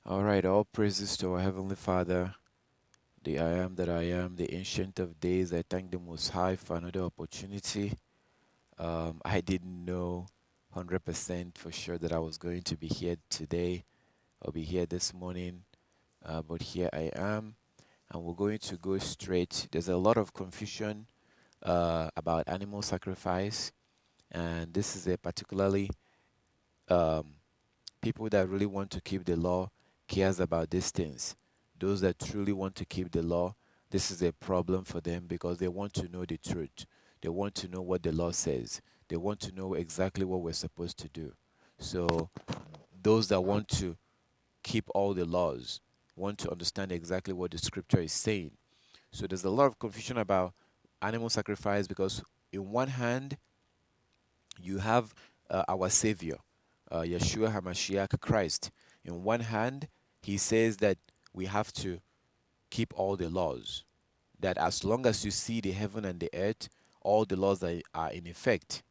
All right, all praises to our Heavenly Father, the I am that I am, the Ancient of Days. I thank the Most High for another opportunity. I didn't know 100% for sure that I was going to be here today or be here this morning, but here I am, and we're going to go straight. There's a lot of confusion about animal sacrifice, and this is a particularly um, people that really want to keep the law cares about these things. Those that truly want to keep the law, this is a problem for them because they want to know the truth. They want to know what the law says. They want to know exactly what we're supposed to do. So those that want to keep all the laws want to understand exactly what the scripture is saying. So there's a lot of confusion about animal sacrifice because in one hand you have our Savior, Yeshua HaMashiach Christ. In one hand, he says that we have to keep all the laws, that as long as you see the heaven and the earth, all the laws are in effect.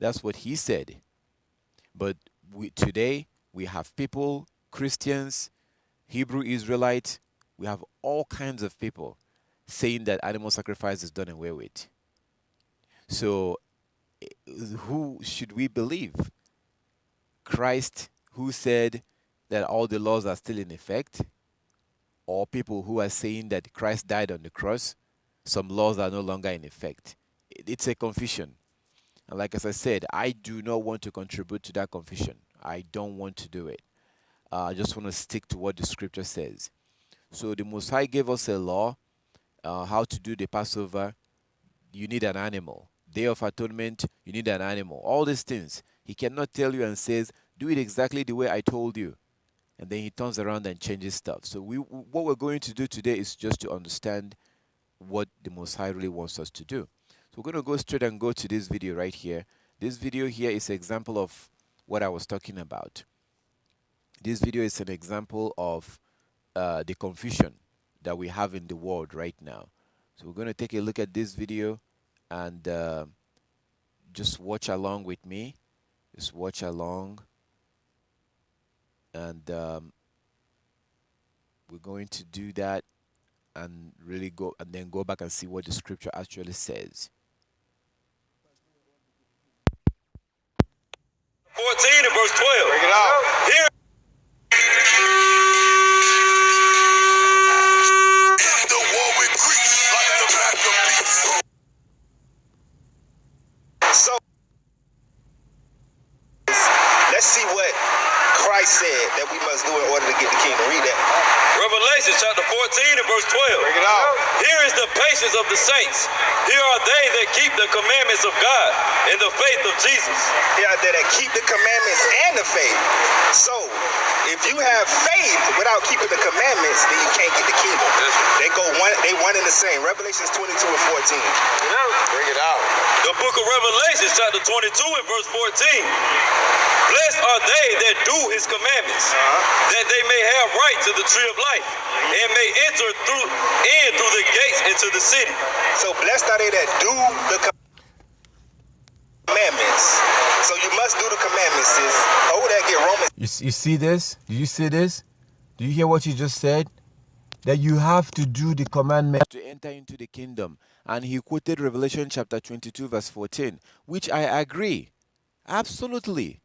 That's what he said. But today, we have people, Christians, Hebrew Israelites, we have all kinds of people saying that animal sacrifice is done away with. So, who should we believe? Christ who said that all the laws are still in effect, or people who are saying that Christ died on the cross, some laws are no longer in effect. It's a confusion. And like as I said, I do not want to contribute to that confusion. I don't want to do it. I just want to stick to what the scripture says. So the Most High gave us a law, how to do the Passover. You need an animal. Day of Atonement, you need an animal. All these things. He cannot tell you and says, do it exactly the way I told you. And then he turns around and changes stuff. So what we're going to do today is just to understand what the Most High really wants us to do. So we're going to go straight and go to this video right here. This video here is an example of what I was talking about. This video is an example of the confusion that we have in the world right now. So we're going to take a look at this video and just watch along with me. Just watch along, and we're going to do that and really go and then go back and see what the scripture actually says. 14 and verse 12. Bring it out. Here. The war with Greece like the back of beats. So let's see what Christ said that we must do in order to get the kingdom. Read that. Revelation chapter 14 and verse 12. Bring it out. Here is the patience of the saints. Here are they that keep the commandments of God in the faith of Jesus. Here are they that keep the commandments and the faith. So, if you have faith without keeping the commandments, then you can't get the kingdom. They one and the same. Revelations 22 and 14. Bring it out. The book of Revelation chapter 22 and verse 14. Blessed are they that do his commandments, that they may have right to the tree of life, and may enter through the gates into the city. So blessed are they that do the commandments. So you must do the commandments, sis. Oh, that get Romans. You see this? Do you see this? Do you hear what you just said? That you have to do the commandment to enter into the kingdom. And he quoted Revelation chapter 22 verse 14, which I agree. Absolutely.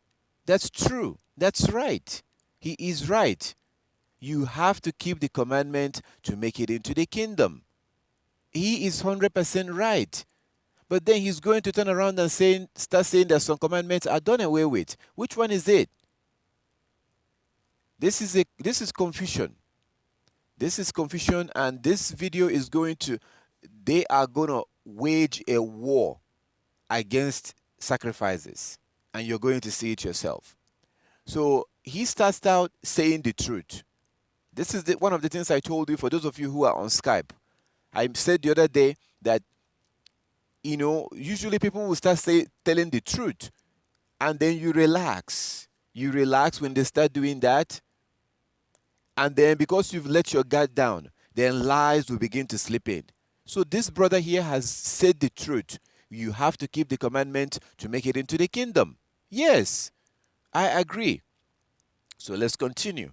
That's true. That's right. He is right. You have to keep the commandment to make it into the kingdom. He is 100% right. But then he's going to turn around and start saying that some commandments are done away with. Which one is it? This is confusion. This is confusion, and this video is they are going to wage a war against sacrifices, and you're going to see it yourself. So he starts out saying the truth. This is one of the things I told you for those of you who are on Skype. I said the other day that, usually people will start telling the truth, and then you relax. You relax when they start doing that, and then because you've let your guard down, then lies will begin to slip in. So this brother here has said the truth. You have to keep the commandment to make it into the kingdom. Yes, I agree. So let's continue.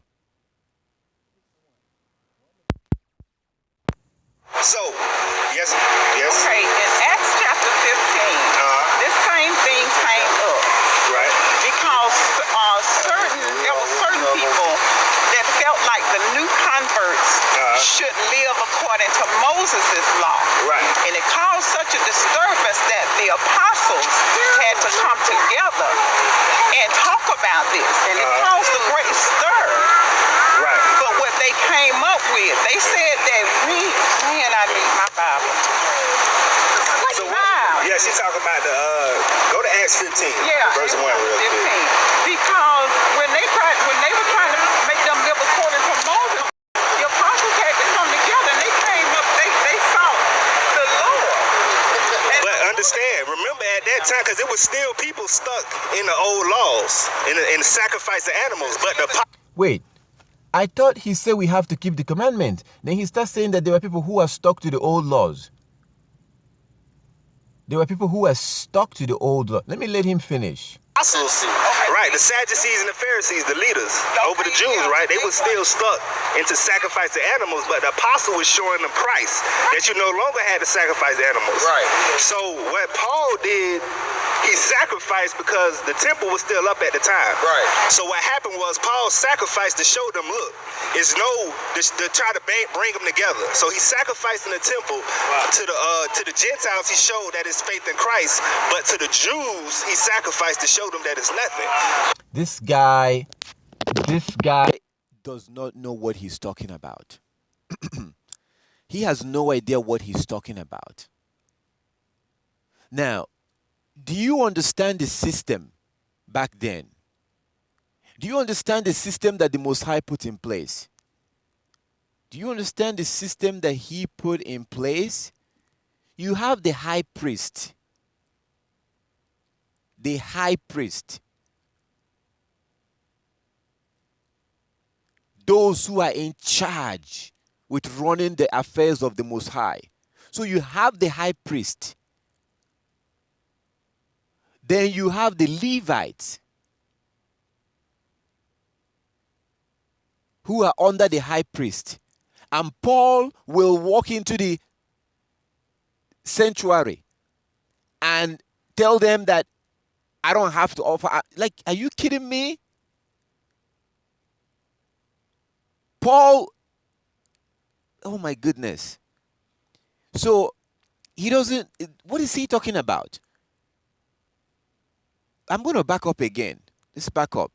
So, yes. Okay, in Acts chapter 15, this same thing came up. Right. Because there were certain people that felt like the new converts should live according to Moses' law. Right. And it caused such a disturbance that the apostles had to come together and talk about this. And it caused a great stir. Right. But what they came up with, they said that I need my Bible. So yeah, she's talking about the go to Acts 15, verse 1 real quick. Because when they were trying to make them live according to Moses, the apostles had to come together and they came up, they sought the Lord. But understand, remember at that time, because it was still people stuck in the old laws, in the sacrifice of animals. But Wait, I thought he said we have to keep the commandment. Then he starts saying that there were people who are stuck to the old laws. There were people who were stuck to the old law. Let me let him finish. apostles, right, the Sadducees and the Pharisees, the leaders over the Jews, right, they were still stuck into sacrificing animals, but the apostle was showing them Christ, that you no longer had to sacrifice animals. Right. So what Paul did, he sacrificed because the temple was still up at the time. Right. So what happened was Paul sacrificed to show them, look, it's to try to bring them together. So he sacrificed in the temple to the Gentiles. He showed that it's faith in Christ, but to the Jews he sacrificed to show them that it's nothing. This guy does not know what he's talking about. He has no idea what he's talking about. Now, do you understand the system back then? Do you understand the system that the Most High put in place? Do you understand the system that he put in place? You have the high priest. The high priest. Those who are in charge with running the affairs of the Most High. So you have the high priest. Then you have the Levites who are under the high priest. And Paul will walk into the sanctuary and tell them that I don't have to offer. Like, are you kidding me? Paul, oh my goodness. So he doesn't, what is he talking about? I'm going to back up again. Let's back up.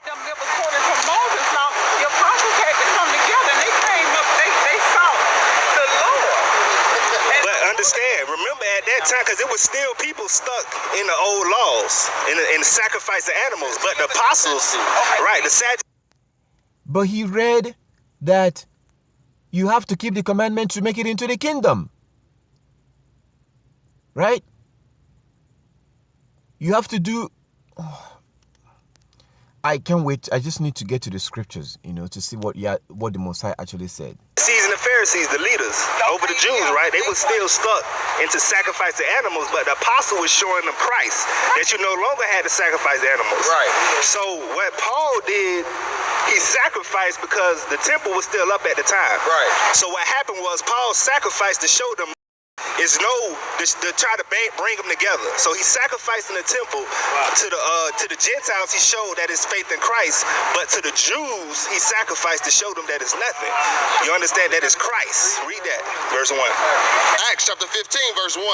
Them live according to Moses' law. The apostles had to come together and they came up, they sought the Lord. But understand, remember at that time, because it was still people stuck in the old laws, in the sacrifice of animals, but the apostles, right, the Sadducees. But he read that you have to keep the commandment to make it into the kingdom. Right? You have to do... Oh, I can't wait. I just need to get to the scriptures, to see what the Most High actually said. And the Pharisees, the leaders over the Jews, right, they were still stuck into sacrificing animals, but the apostle was showing them Christ, that you no longer had to sacrifice animals. Right. So what Paul did, he sacrificed because the temple was still up at the time. Right. So what happened was Paul sacrificed to show them to try to bring them together. So he sacrificed in the temple to the Gentiles. He showed that it's faith in Christ, but to the Jews he sacrificed to show them that it's nothing. You understand that it's Christ? Read that, verse 1. Acts chapter 15, verse 1.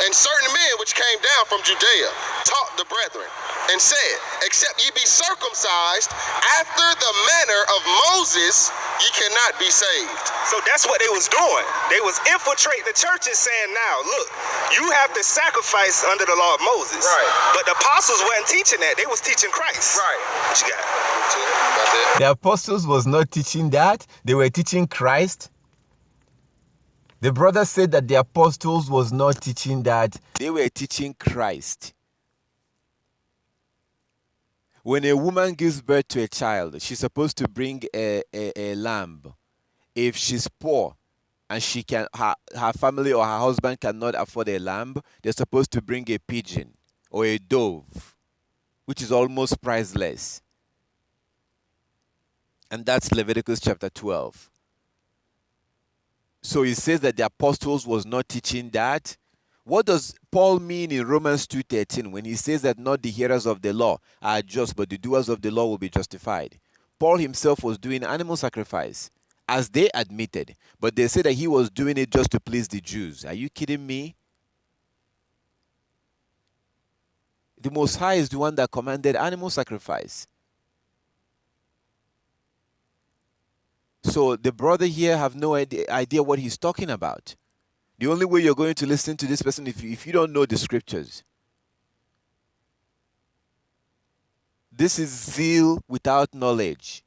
And certain men which came down from Judea taught the brethren, and said, except ye be circumcised after the manner of Moses, ye cannot be saved. So that's what they was doing. They was infiltrating the churches saying, now, look, you have to sacrifice under the law of Moses. Right. But the apostles wasn't teaching that. They was teaching Christ. Right. What you got? The apostles was not teaching that. They were teaching Christ. The brother said that the apostles was not teaching that. They were teaching Christ. When a woman gives birth to a child, she's supposed to bring a lamb. If she's poor and her family or her husband cannot afford a lamb, they're supposed to bring a pigeon or a dove, which is almost priceless. And that's Leviticus chapter 12. So he says that the apostles was not teaching that. What does Paul mean in Romans 2:13 when he says that not the hearers of the law are just, but the doers of the law will be justified? Paul himself was doing animal sacrifice, as they admitted, but they said that he was doing it just to please the Jews. Are you kidding me? The Most High is the one that commanded animal sacrifice. So the brother here have no idea what he's talking about. The only way you're going to listen to this person if you don't know the scriptures. This is zeal without knowledge.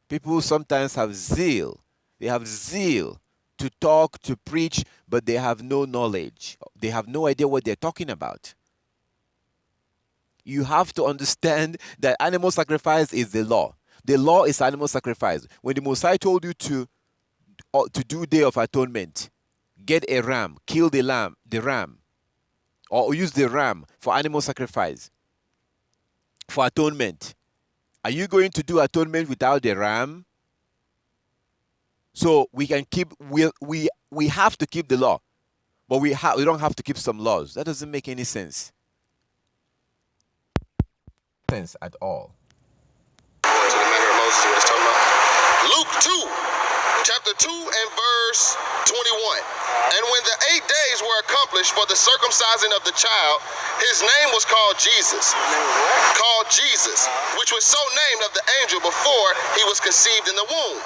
People sometimes have zeal. They have zeal to talk, to preach, but they have no knowledge. They have no idea what they're talking about. You have to understand that animal sacrifice is the law. The law is animal sacrifice. When the Messiah told you to do Day of Atonement, get a ram, kill the ram, or use the ram for animal sacrifice, for atonement. Are you going to do atonement without the ram? So we can keep we have to keep the law, but we don't have to keep some laws. That doesn't make any sense. Sense at all. To the manner of Moses, what it's talking about. Luke 2, chapter 2 and verse 21. And when the 8 days were accomplished for the circumcising of the child, his name was called Jesus. Called Jesus, which was so named of the angel before he was conceived in the womb.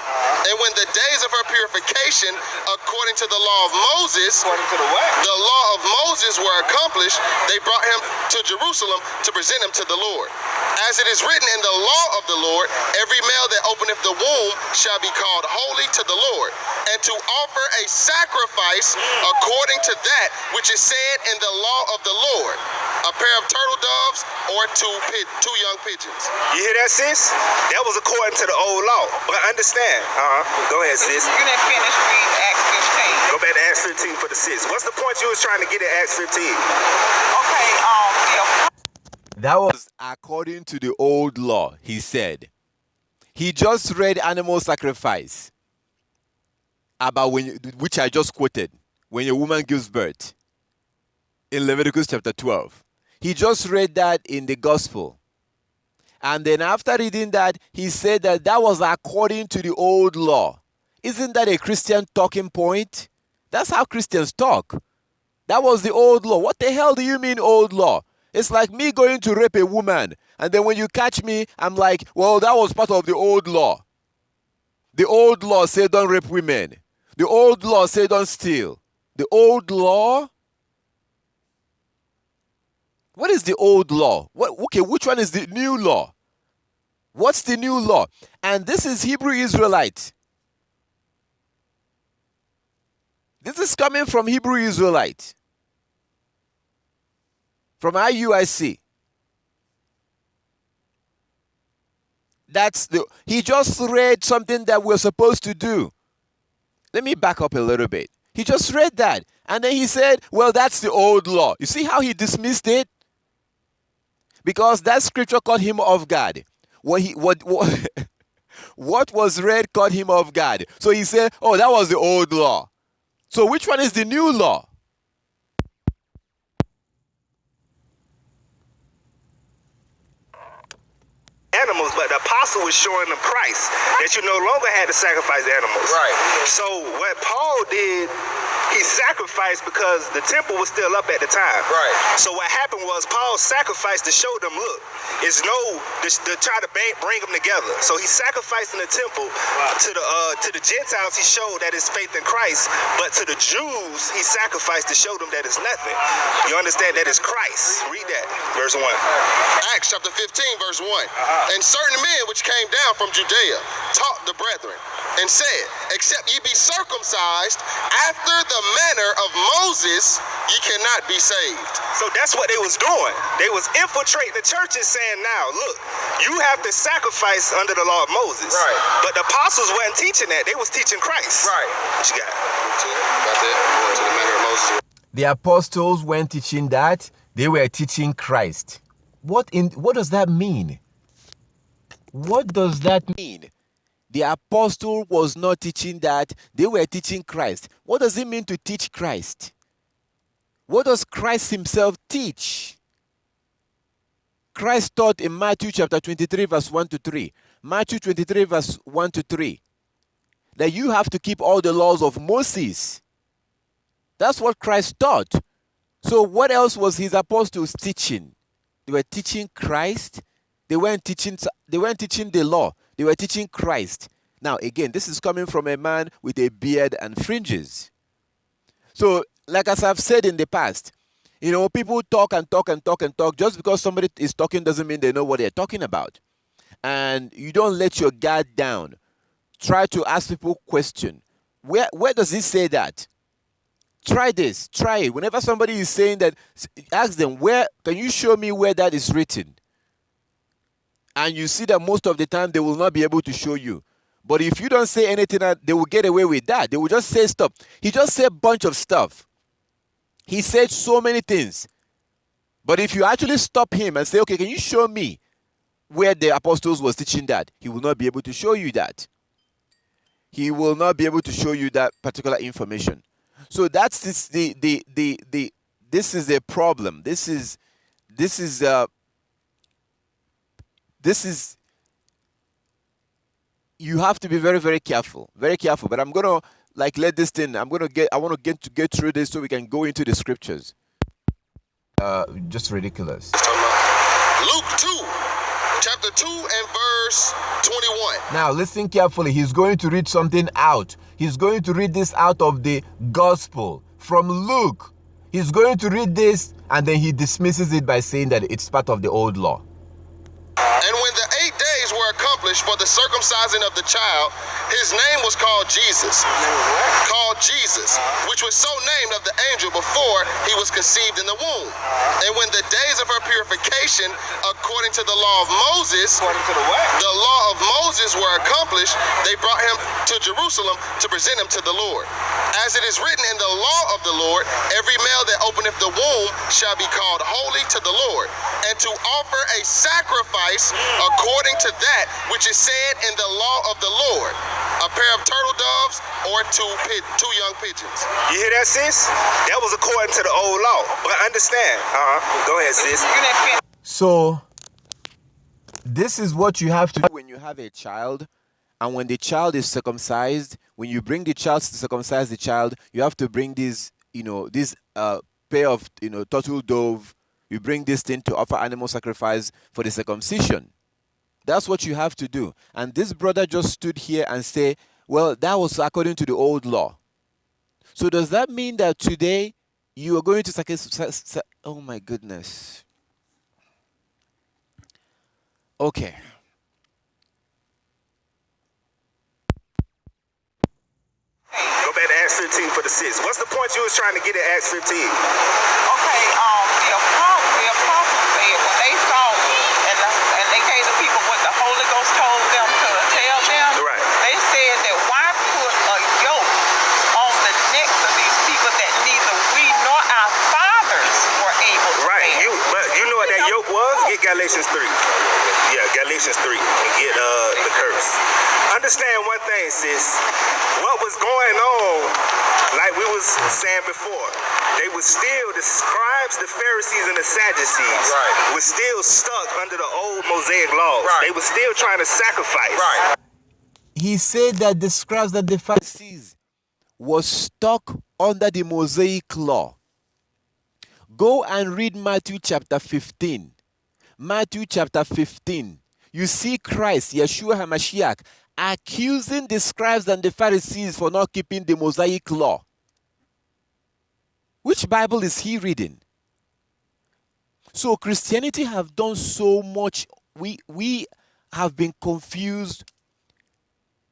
And when the days of her purification, according to the law of Moses, the law of Moses were accomplished, they brought him to Jerusalem to present him to the Lord. As it is written in the law of the Lord, every male that openeth the womb shall be called holy to the Lord, and to offer a sacrifice according to that which is said in the law of the Lord, a pair of turtle doves or two young pigeons. You hear that, sis? That was according to the old law. But understand. Go ahead, sis. You didn't finish reading Acts 15. Go back to Acts 15 for the sis. What's the point you was trying to get at Acts 15? Okay, That was according to the old law, he said. He just read animal sacrifice about which I just quoted, when a woman gives birth in Leviticus chapter 12. He just read that in the gospel. And then after reading that, he said that that was according to the old law. Isn't that a Christian talking point? That's how Christians talk. That was the old law. What the hell do you mean old law? It's like me going to rape a woman, and then when you catch me, I'm like, well, that was part of the old law. The old law said don't rape women. The old law said don't steal. The old law? What is the old law? Okay, which one is the new law? What's the new law? And this is Hebrew Israelite. This is coming from Hebrew Israelite. From IUIC. He just read something that we're supposed to do. Let me back up a little bit. He just read that. And then he said, well, that's the old law. You see how he dismissed it? Because that scripture caught him off guard. What was read caught him off guard. So he said, oh, that was the old law. So which one is the new law? Animals, but the apostle was showing them Christ, that you no longer had to sacrifice animals. Right. So what Paul did, he sacrificed because the temple was still up at the time. Right. So what happened was Paul sacrificed to show them, look, it's to try to bring them together. So he sacrificed in the temple to the Gentiles. He showed that it's faith in Christ, but to the Jews he sacrificed to show them that it's nothing. You understand that it's Christ? Read that, verse 1. Acts chapter 15, verse 1. And certain men which came down from Judea taught the brethren, and said, except ye be circumcised after the manner of Moses, ye cannot be saved. So that's what they was doing. They was infiltrating the churches saying, now, look, you have to sacrifice under the law of Moses. Right. But the apostles weren't teaching that. They was teaching Christ. Right. What you got? About that, to the manner of Moses. The apostles weren't teaching that. They were teaching Christ. What does that mean? What does that mean? The apostle was not teaching that. They were teaching Christ. What does it mean to teach Christ? What does Christ himself teach? Christ taught in Matthew chapter 23 verse 1 to 3. Matthew 23 verse 1 to 3. That you have to keep all the laws of Moses. That's what Christ taught. So what else was his apostles teaching? They were teaching Christ. They weren't teaching the law. They were teaching Christ. Now again, this is coming from a man with a beard and fringes. So, like as I've said in the past, people talk and talk and talk and talk. Just because somebody is talking doesn't mean they know what they're talking about. And you don't let your guard down. Try to ask people questions. Where does it say that? Try this. Try it. Whenever somebody is saying that, ask them, where can you show me where that is written? And you see that most of the time they will not be able to show you. But if you don't say anything, they will get away with that. They will just say stuff. He just said a bunch of stuff. He said so many things. But if you actually stop him and say, okay, can you show me where the apostles was teaching that? He will not be able to show you that. He will not be able to show you that particular information. So that's this this is a problem. This is you have to be very, very careful. Very careful. But I'm gonna let this thing. I want to get through this so we can go into the scriptures. Just ridiculous. Luke 2, chapter 2 and verse 21. Now listen carefully. He's going to read something out. He's going to read this out of the gospel from Luke. He's going to read this and then he dismisses it by saying that it's part of the old law. And when the 8 days were accomplished for the circumcising of the child, his name was called Jesus. Which was so named of the angel before he was conceived in the womb. And when the days of her purification, according to the law of Moses, the law of Moses were accomplished, they brought him to Jerusalem to present him to the Lord. As it is written in the law of the Lord, every male that openeth the womb shall be called holy to the Lord, and to offer a sacrifice according to that which is said in the law of the Lord, a pair of turtle doves or two young pigeons. You hear that, sis? That was according to the old law. But understand. Go ahead, sis. So, this is what you have to do when you have a child. And when the child is circumcised, when you bring the child to circumcise the child, you have to bring this pair of, turtle dove. You bring this thing to offer animal sacrifice for the circumcision. That's what you have to do. And this brother just stood here and say, well, that was according to the old law. So does that mean that today you are going to sacrifice? Oh my goodness. Okay. Go back to Acts 15 for the 6. What's the point you was trying to get at Acts 15? Okay, the apostles said when they saw and they gave the people what the Holy Ghost told them to tell them, Right. they said that why put a yoke on the necks of these people that neither we nor our fathers were able to Right. bear? But you know what that yoke was? Get Galatians 3. Yeah, Galatians 3. And get the curse. Understand one thing, sis. What was going on, like we was saying before, they were still, the scribes, the Pharisees, and the Sadducees were still stuck under the old Mosaic laws. They were still trying to sacrifice. He said that the scribes and the Pharisees was stuck under the Mosaic law. Go and read Matthew chapter 15. Matthew chapter 15. You see Christ, Yeshua HaMashiach, accusing the scribes and the Pharisees for not keeping the Mosaic law. Which Bible is he reading? So Christianity have done so much. We have been confused.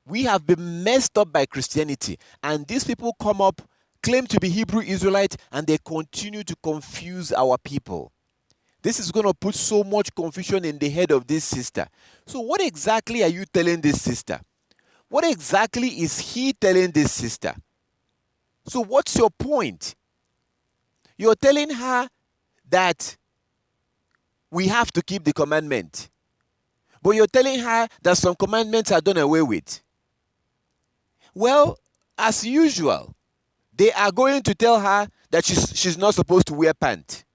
We have been messed up by Christianity. And these people come up, claim to be Hebrew Israelites, and they continue to confuse our people. This is going to put so much confusion in the head of this sister. So what exactly are you telling this sister? What exactly is he telling this sister? So what's your point? You're telling her that we have to keep the commandment. But you're telling her that some commandments are done away with. Well, as usual, they are going to tell her that she's not supposed to wear pants.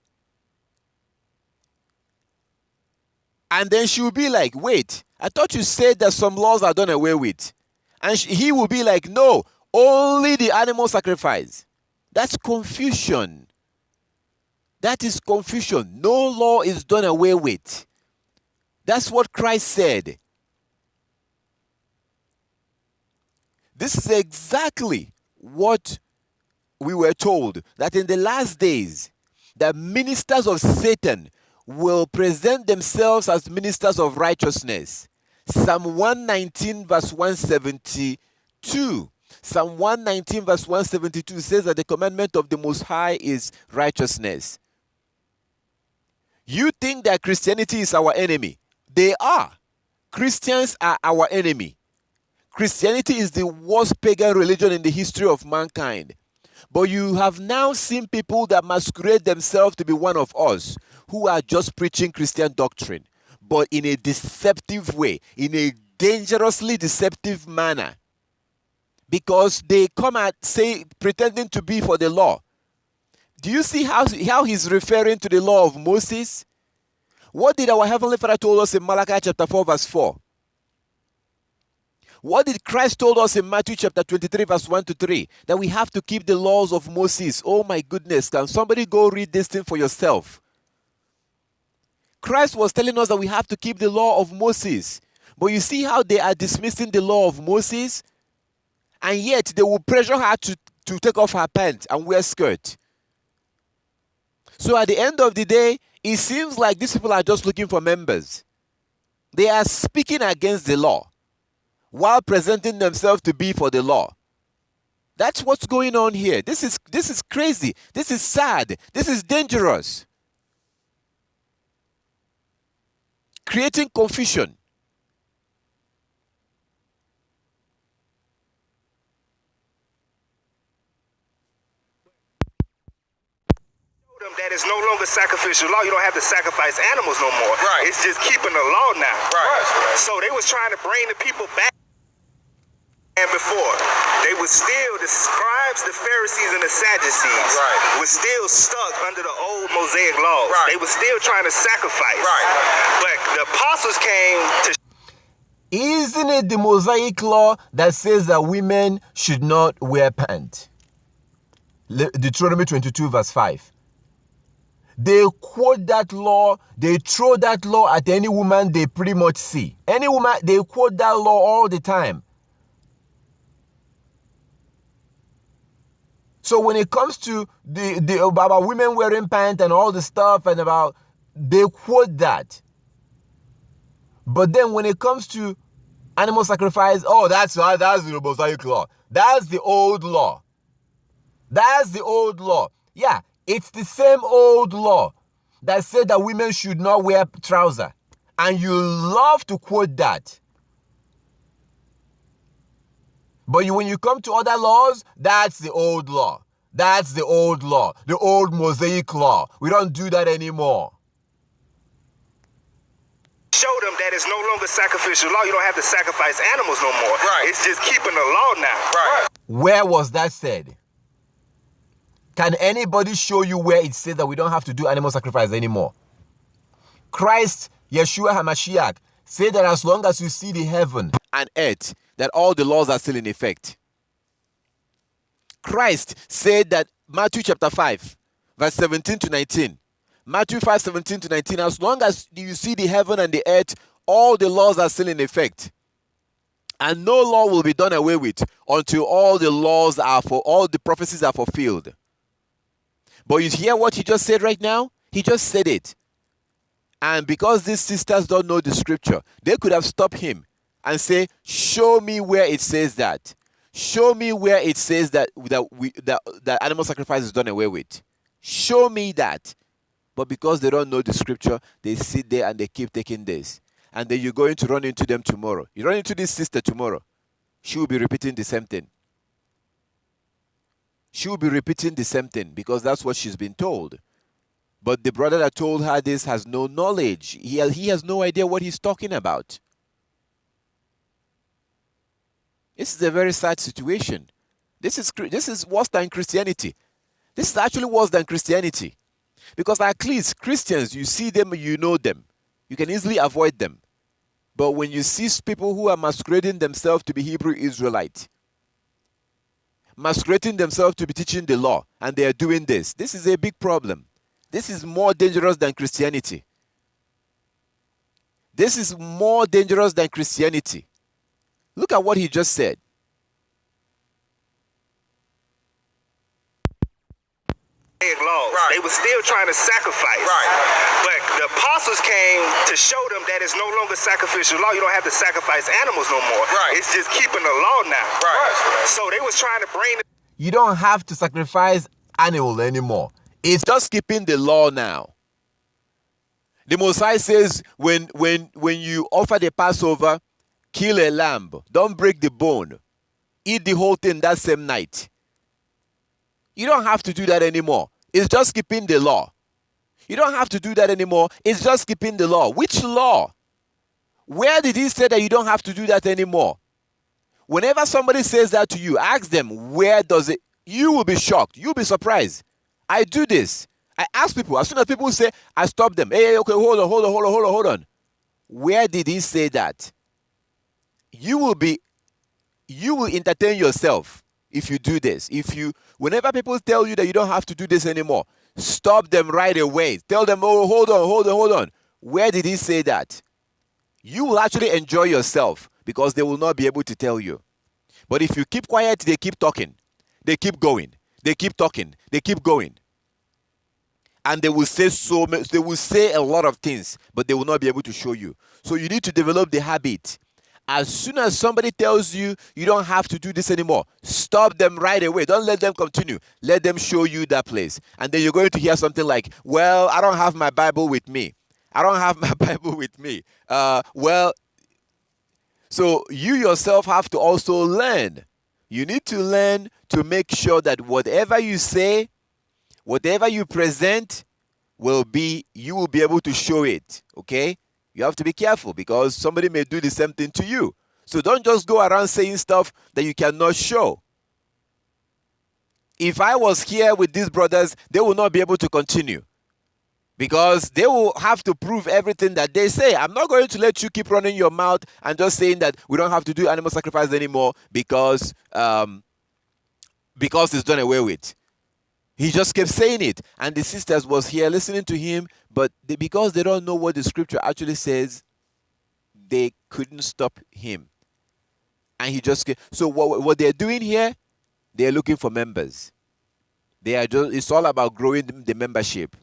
And then she will be like, wait, I thought you said that some laws are done away with. And he will be like, no, only the animal sacrifice. That's confusion. That is confusion. No law is done away with. That's what Christ said. This is exactly what we were told, that in the last days, the ministers of Satan will present themselves as ministers of righteousness. Psalm 119 verse 172. Psalm 119 verse 172 says that the commandment of the Most High is righteousness. You think that Christianity is our enemy. They are. Christians are our enemy. Christianity is the worst pagan religion in the history of mankind. But you have now seen people that masquerade themselves to be one of us, who are just preaching Christian doctrine, but in a deceptive way, in a dangerously deceptive manner. Because they come at pretending to be for the law. Do you see how he's referring to the law of Moses? What did our Heavenly Father told us in Malachi chapter 4 verse 4? What did Christ told us in Matthew chapter 23 verse 1 to 3? That we have to keep the laws of Moses. Oh my goodness, can somebody go read this thing for yourself? Christ was telling us that we have to keep the law of Moses. But you see how they are dismissing the law of Moses? And yet they will pressure her to take off her pants and wear skirt. So at the end of the day, it seems like these people are just looking for members. They are speaking against the law while presenting themselves to be for the law. That's what's going on here. This is crazy. This is sad. This is dangerous. Creating confusion. That is no longer sacrificial law. You don't have to sacrifice animals no more. Right. It's just keeping the law now. Right. So they was trying to bring the people back. And before, they were still, the scribes, the Pharisees, and the Sadducees were still stuck under the old Mosaic laws. They were still trying to sacrifice. But the apostles came to... Isn't it the Mosaic law that says that women should not wear pants? Deuteronomy 22 verse 5. They quote that law, they throw that law at any woman they pretty much see. Any woman, they quote that law all the time. So when it comes to about women wearing pants and all the stuff and about, they quote that. But then when it comes to animal sacrifice, oh, that's the Mosaic law. That's the old law. That's the old law. Yeah, it's the same old law that said that women should not wear trousers. And you love to quote that. But when you come to other laws, that's the old law. That's the old law. The old Mosaic law. We don't do that anymore. Show them that it's no longer sacrificial law. You don't have to sacrifice animals no more. Right. It's just keeping the law now. Right. Where was that said? Can anybody show you where it says that we don't have to do animal sacrifice anymore? Christ, Yeshua HaMashiach, said that as long as you see the heaven and earth, that all the laws are still in effect. Christ said that Matthew chapter 5, verse 17 to 19. Matthew 5, 17 to 19. As long as you see the heaven and the earth, all the laws are still in effect. And no law will be done away with until all the prophecies are fulfilled. But you hear what he just said right now? He just said it. And because these sisters don't know the scripture, they could have stopped him and say, show me where it says that. Show me where it says that animal sacrifice is done away with. Show me that. But because they don't know the scripture, they sit there and they keep taking this. And then you're going to run into them tomorrow. You run into this sister tomorrow. She will be repeating the same thing. She will be repeating the same thing because that's what she's been told. But the brother that told her this has no knowledge. He has no idea what he's talking about. This is a very sad situation. This is worse than Christianity. This is actually worse than Christianity. Because at least Christians, you see them, you know them. You can easily avoid them. But when you see people who are masquerading themselves to be Hebrew Israelite, masquerading themselves to be teaching the law, and they are doing this is a big problem. This is more dangerous than Christianity. This is more dangerous than Christianity. Look at what he just said. Laws. Right. They were still trying to sacrifice. Right. But the apostles came to show them that it's no longer sacrificial law. You don't have to sacrifice animals no more. Right. It's just keeping the law now. Right. So they was trying to bring you don't have to sacrifice animal anymore. It's just keeping the law now. The Messiah says when you offer the Passover, kill a lamb. Don't break the bone. Eat the whole thing that same night. You don't have to do that anymore. It's just keeping the law. You don't have to do that anymore. It's just keeping the law. Which law? Where did he say that you don't have to do that anymore? Whenever somebody says that to you, ask them, where does it? You will be shocked. You'll be surprised. I do this. I ask people. As soon as people say, I stop them. Hey, okay, hold on. Where did he say that? You will entertain yourself if you do this. Whenever people tell you that you don't have to do this anymore, stop them right away. Tell them, oh, hold on. Where did he say that? You will actually enjoy yourself because they will not be able to tell you. But if you keep quiet, they keep talking. They keep going. They keep talking. They keep going. And they will say so much. They will say a lot of things, but they will not be able to show you. So you need to develop the habit. As soon as somebody tells you you don't have to do this anymore, stop them right away. Don't let them continue. Let them show you that place. And then you're going to hear something like, well, I don't have my Bible with me. I don't have my Bible with me. So you yourself have to also learn. You need to learn to make sure that whatever you say, whatever you present you will be able to show it, okay? You have to be careful because somebody may do the same thing to you. So don't just go around saying stuff that you cannot show. If I was here with these brothers, they will not be able to continue because they will have to prove everything that they say. I'm not going to let you keep running your mouth and just saying that we don't have to do animal sacrifice anymore because it's done away with. He just kept saying it, and the sisters was here listening to him, but because they don't know what the scripture actually says, they couldn't stop him. And he just so what they're doing here, they're looking for members. It's all about growing the membership.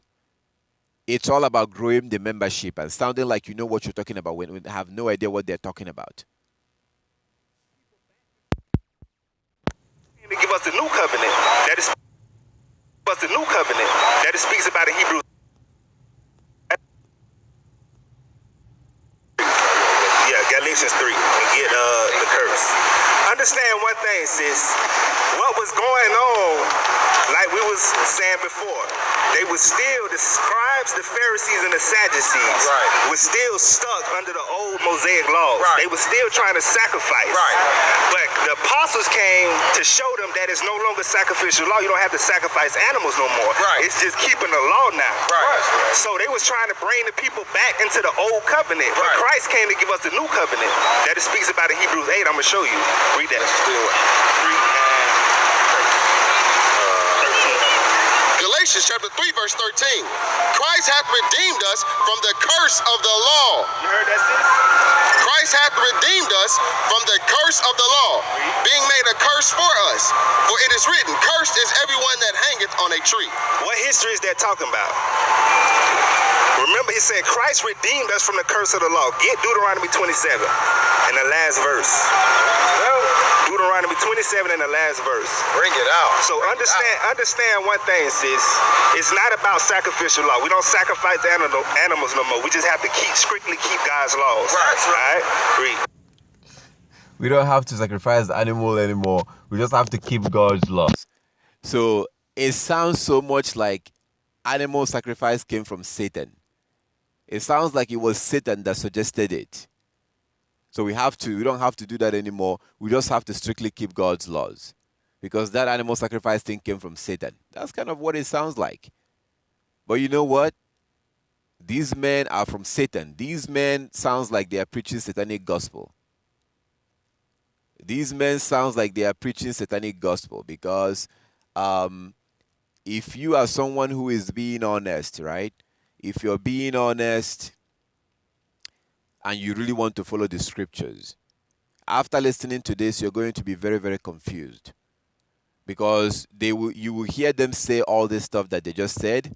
It's all about growing the membership and sounding like you know what you're talking about when they have no idea what they're talking about. to give us the new covenant. That it speaks about in Hebrews. Yeah, Galatians 3, and get the curse. Understand one thing, sis. What was going on, like we was saying before, they were still, the scribes, the Pharisees, and the Sadducees were still stuck under the old Mosaic laws. They were still trying to sacrifice. But the apostles came to show them that it's no longer sacrificial law. You don't have to sacrifice animals no more. It's just keeping the law now. So they was trying to bring the people back into the old covenant. But Christ came to give us the new covenant that it speaks about in Hebrews 8. I'm going to show you. Read that. 3 and Galatians chapter 3, verse 13. Christ hath redeemed us from the curse of the law. You heard that, sis? Christ hath redeemed us from the curse of the law, being made a curse for us. For it is written, cursed is everyone that hangeth on a tree. What history is that talking about? Remember, he said, Christ redeemed us from the curse of the law. Get Deuteronomy 27 in the last verse. Deuteronomy 27 in the last verse. Bring it out. So understand one thing, sis. It's not about sacrificial law. We don't sacrifice animals no more. We just have to strictly keep God's laws. Right? Read. We don't have to sacrifice the animal anymore. We just have to keep God's laws. So it sounds so much like animal sacrifice came from Satan. It sounds like it was Satan that suggested it. So we don't have to do that anymore. We just have to strictly keep God's laws. Because that animal sacrifice thing came from Satan. That's kind of what it sounds like. But you know what? These men are from Satan. These men sounds like they are preaching satanic gospel. These men sounds like they are preaching satanic gospel because if you are someone who is being honest, right? If you're being honest and you really want to follow the scriptures, after listening to this, you're going to be very, very confused because you will hear them say all this stuff that they just said,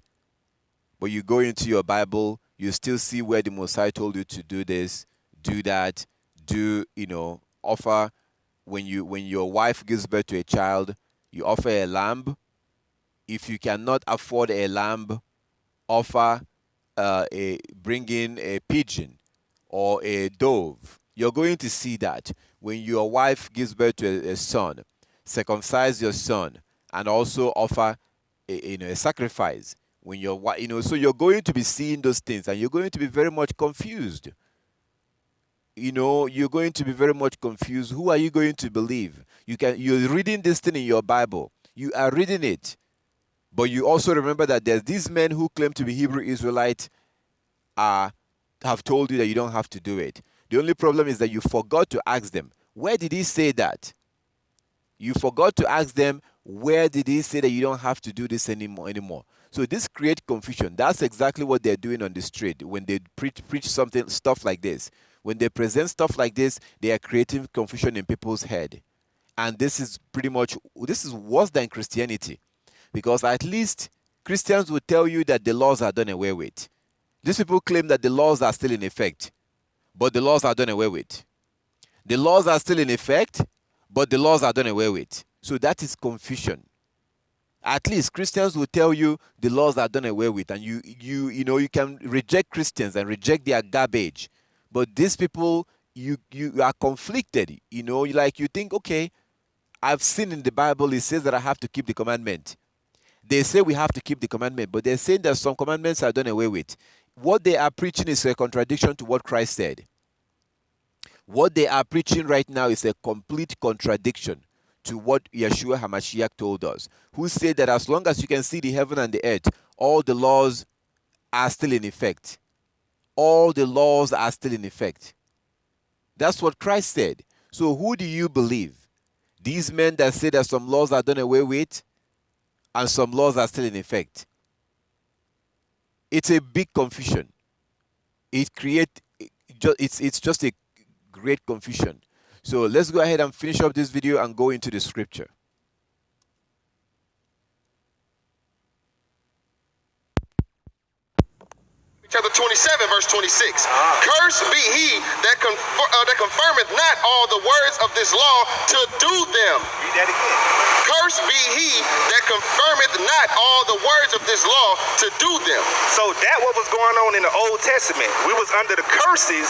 but you go into your Bible, you still see where the Messiah told you to do this, do that, offer when your wife gives birth to a child, you offer a lamb. If you cannot afford a lamb, offer bring in a pigeon or a dove. You're going to see that when your wife gives birth to a son, circumcise your son and also offer a sacrifice. When your wife, so you're going to be seeing those things and you're going to be very much confused. You're going to be very much confused. Who are you going to believe? You're reading this thing in your Bible. You are reading it. But you also remember that there's these men who claim to be Hebrew Israelites have told you that you don't have to do it. The only problem is that you forgot to ask them, where did he say that? You forgot to ask them, where did he say that you don't have to do this anymore? So this creates confusion. That's exactly what they're doing on the street when they preach stuff like this. When they present stuff like this, they are creating confusion in people's head. And this is worse than Christianity. Because at least Christians will tell you that the laws are done away with. These people claim that the laws are still in effect, but the laws are done away with. The laws are still in effect, but the laws are done away with. So that is confusion. At least Christians will tell you the laws are done away with, and you can reject Christians and reject their garbage. But these people, you are conflicted. You think, okay, I've seen in the Bible it says that I have to keep the commandment. They say we have to keep the commandment, but they're saying that some commandments are done away with. What they are preaching is a contradiction to what Christ said. What they are preaching right now is a complete contradiction to what Yeshua HaMashiach told us, who said that as long as you can see the heaven and the earth, all the laws are still in effect. All the laws are still in effect. That's what Christ said. So who do you believe? These men that say that some laws are done away with and some laws are still in effect. It's a big confusion. It's just a great confusion. So let's go ahead and finish up this video and go into the scripture. Chapter 27, verse 26. Cursed be he that confirmeth not all the words of this law to do them. Read that again. Cursed be he that confirmeth not all the words of this law to do them. So that what was going on in the Old Testament. We was under the curses,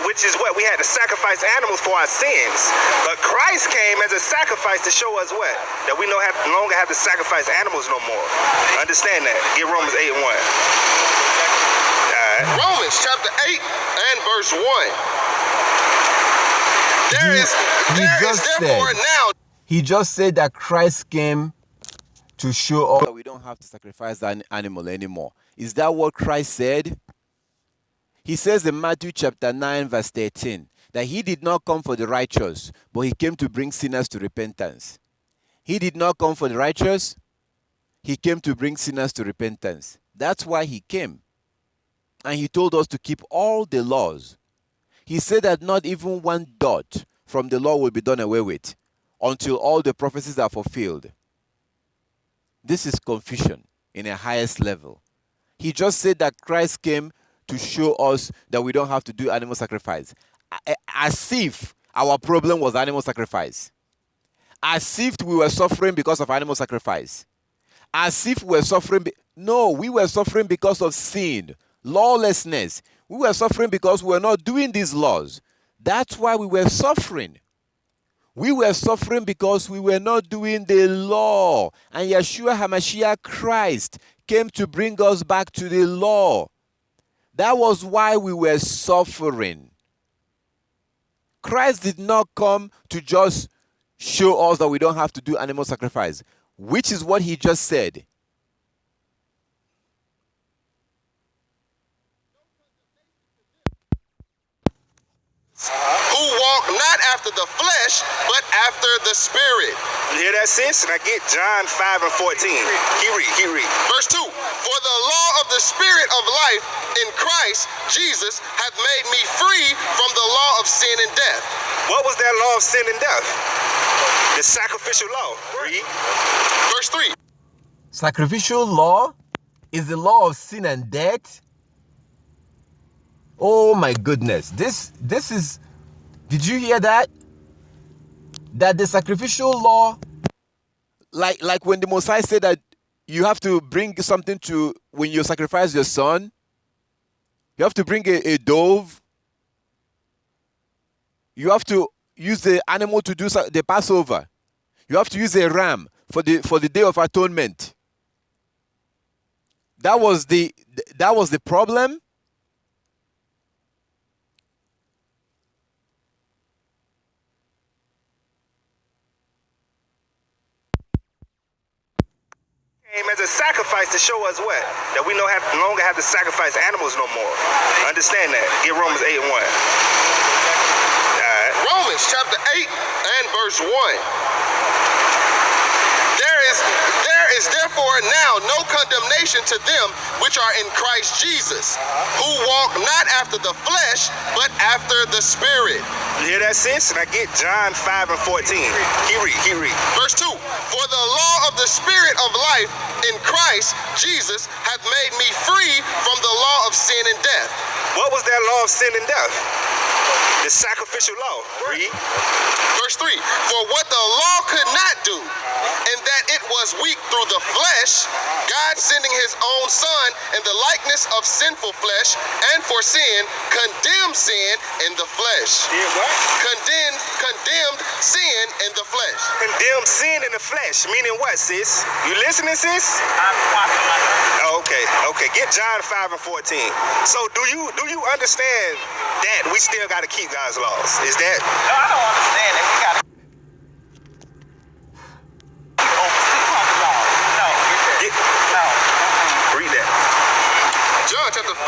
which is what? We had to sacrifice animals for our sins. But Christ came as a sacrifice to show us what? That we no longer have to sacrifice animals no more. Understand that. Get Romans 8 and 1. Romans chapter 8 and verse 1. He just said that Christ came to show us that we don't have to sacrifice an animal anymore. Is that what Christ said? He says in Matthew chapter 9 verse 13 that he did not come for the righteous, but he came to bring sinners to repentance. He did not come for the righteous. He came to bring sinners to repentance. That's why he came. And he told us to keep all the laws. He said that not even one dot from the law will be done away with until all the prophecies are fulfilled. This is confusion in a highest level. He just said that Christ came to show us that we don't have to do animal sacrifice. As if our problem was animal sacrifice. As if we were suffering because of animal sacrifice. As if we were suffering. No, we were suffering because of sin. Lawlessness. We were suffering because we were not doing these laws. That's why we were suffering. We were suffering because we were not doing the law. And Yeshua HaMashiach Christ came to bring us back to the law. That was why we were suffering. Christ did not come to just show us that we don't have to do animal sacrifice, which is what he just said. Who walk not after the flesh, but after the spirit. You hear that, sis? And I get John 5 and 14. He read. Verse 2, for the law of the spirit of life in Christ Jesus hath made me free from the law of sin and death. What was that law of sin and death? The sacrificial law. Read. Verse 3, Sacrificial law is the law of sin and death. Oh my goodness. This is, did you hear that? That the sacrificial law, like when the Messiah said that you have to bring something to, when you sacrifice your son, you have to bring a dove. You have to use the animal to do the Passover. You have to use a ram for the Day of Atonement. That was the problem. Came as a sacrifice to show us what? That we no longer have to sacrifice animals no more. Understand that. Get Romans 8 and 1. Alright. Romans chapter 8 and verse 1. There is therefore now no condemnation to them which are in Christ Jesus, who walk not after the flesh, but after the spirit. You hear that, sis? And I get John 5 and 14. He read. Verse 2, for the law of the spirit of life in Christ Jesus hath made me free from the law of sin and death. What was that law of sin and death? The sacrificial law. Read. Verse 3, for what the law could not do, and that it was weak through the flesh, God sending his own son in the likeness of sinful flesh, and for sin, condemned sin in the flesh. Did what? Condemned sin in the flesh. Condemned sin in the flesh. Meaning what, sis? You listening, sis? I'm watching my nerves. Oh, okay. Get John 5 and 14. So do you understand that we still got to keep God's laws? Is that? No, I don't understand it. We gotta keep over 600 laws. No, no. Read that. John chapter 5,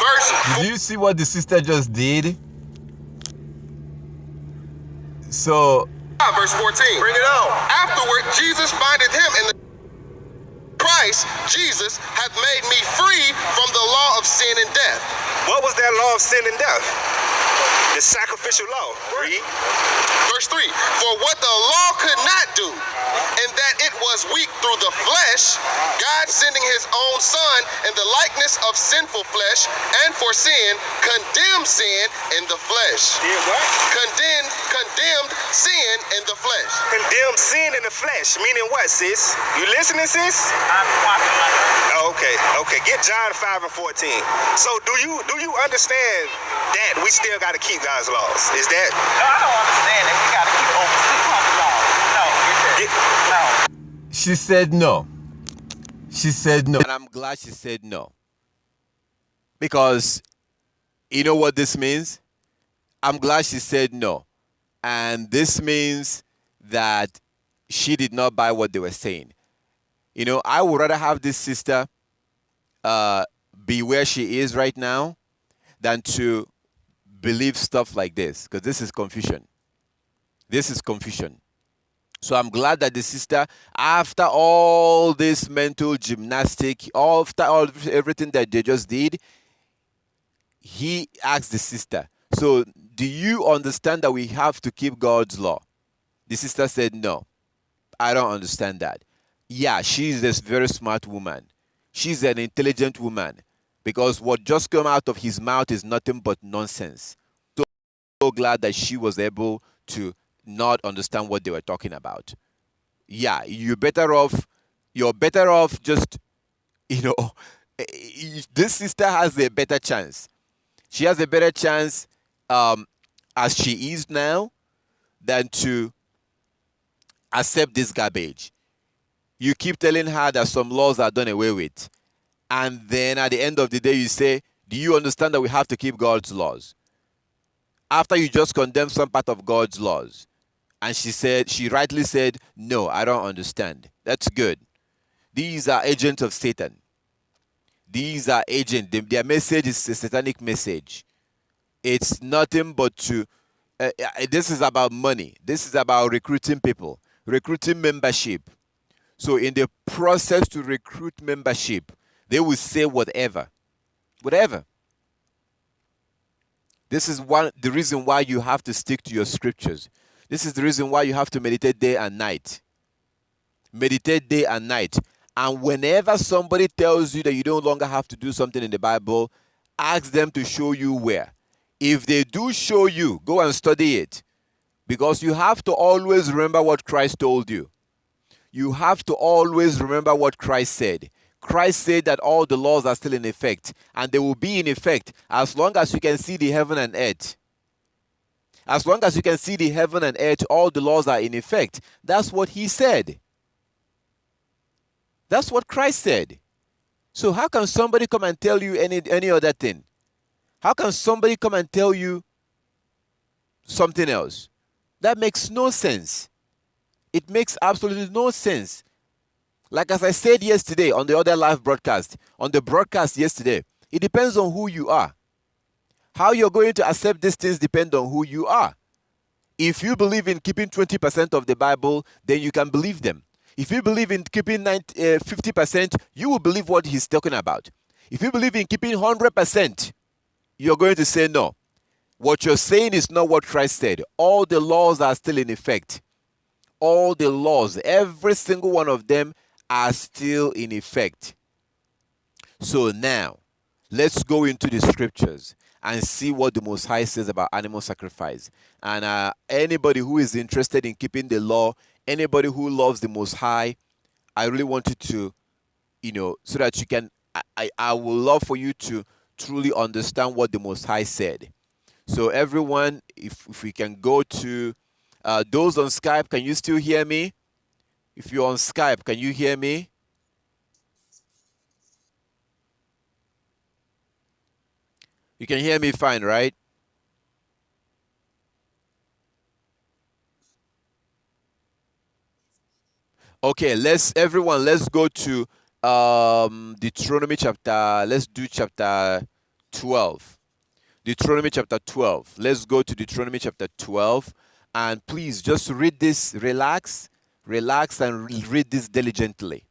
verse 4. Did you see what the sister just did? So, Verse 14. Bring it on. Afterward, Jesus findeth him in the Christ Jesus hath made me free from the law of sin and death. What was that law of sin and death? The sacrificial law. Read. Verse 3, for what the law could not do, and that it was weak through the flesh, God sending his own son in the likeness of sinful flesh, and for sin, condemned sin in the flesh. Did what? Condemned sin in the flesh. Condemned sin in the flesh. Meaning what, sis? You listening, sis? I'm watching my nerves. Oh, okay. Get John 5 and 14. So do you understand that we still got to keep God's laws? Is that? No, I don't understand it. We gotta keep over 600 laws. No, no. she said no. She said no. And I'm glad she said no. Because you know what this means? I'm glad she said no. And this means that she did not buy what they were saying. You know, I would rather have this sister be where she is right now than to believe stuff like this, because this is confusion. This is confusion. So I'm glad that the sister, after all this mental gymnastic, after everything that they just did, he asked the sister, so do you understand that we have to keep God's law? The sister said, no, I don't understand that. Yeah, she's a very smart woman. She's an intelligent woman, because what just came out of his mouth is nothing but nonsense. So glad that she was able to not understand what they were talking about. Yeah, you're better off just, this sister has a better chance. She has a better chance as she is now than to accept this garbage. You keep telling her that some laws are done away with. And then at the end of the day, you say, do you understand that we have to keep God's laws? after you just condemn some part of God's laws. And she rightly said, no, I don't understand. That's good. These are agents of Satan. These are agents. Their message is a satanic message. It's nothing but to, this is about money. This is about recruiting people, recruiting membership. So in the process to recruit membership, they will say whatever. Whatever. This is the reason why you have to stick to your scriptures. This is the reason why you have to meditate day and night. Meditate day and night. And whenever somebody tells you that you no longer have to do something in the Bible, ask them to show you where. If they do show you, go and study it. Because you have to always remember what Christ told you. You have to always remember what Christ said. Christ said that all the laws are still in effect, and they will be in effect as long as you can see the heaven and earth. As long as you can see the heaven and earth, all the laws are in effect. That's what he said. That's what Christ said. So how can somebody come and tell you any other thing? How can somebody come and tell you something else? That makes no sense. It makes absolutely no sense. Like as I said yesterday on the other live broadcast, on the broadcast yesterday, it depends on who you are. How you're going to accept these things depend on who you are. If you believe in keeping 20% of the Bible, then you can believe them. If you believe in keeping 50%, you will believe what he's talking about. If you believe in keeping 100%, you're going to say no. What you're saying is not what Christ said. All the laws are still in effect. All the laws, every single one of them are still in effect. So now, let's go into the scriptures and see what the Most High says about animal sacrifice. And anybody who is interested in keeping the law, anybody who loves the Most High, I really want you to, so that you can, I would love for you to truly understand what the Most High said. So everyone, if we can go to, those on Skype, can you still hear me? If you're on Skype, can you hear me? You can hear me fine, right? Okay, let's go to Deuteronomy chapter, let's do chapter 12. Deuteronomy chapter 12. Let's go to Deuteronomy chapter 12. And please just read this, relax and read this diligently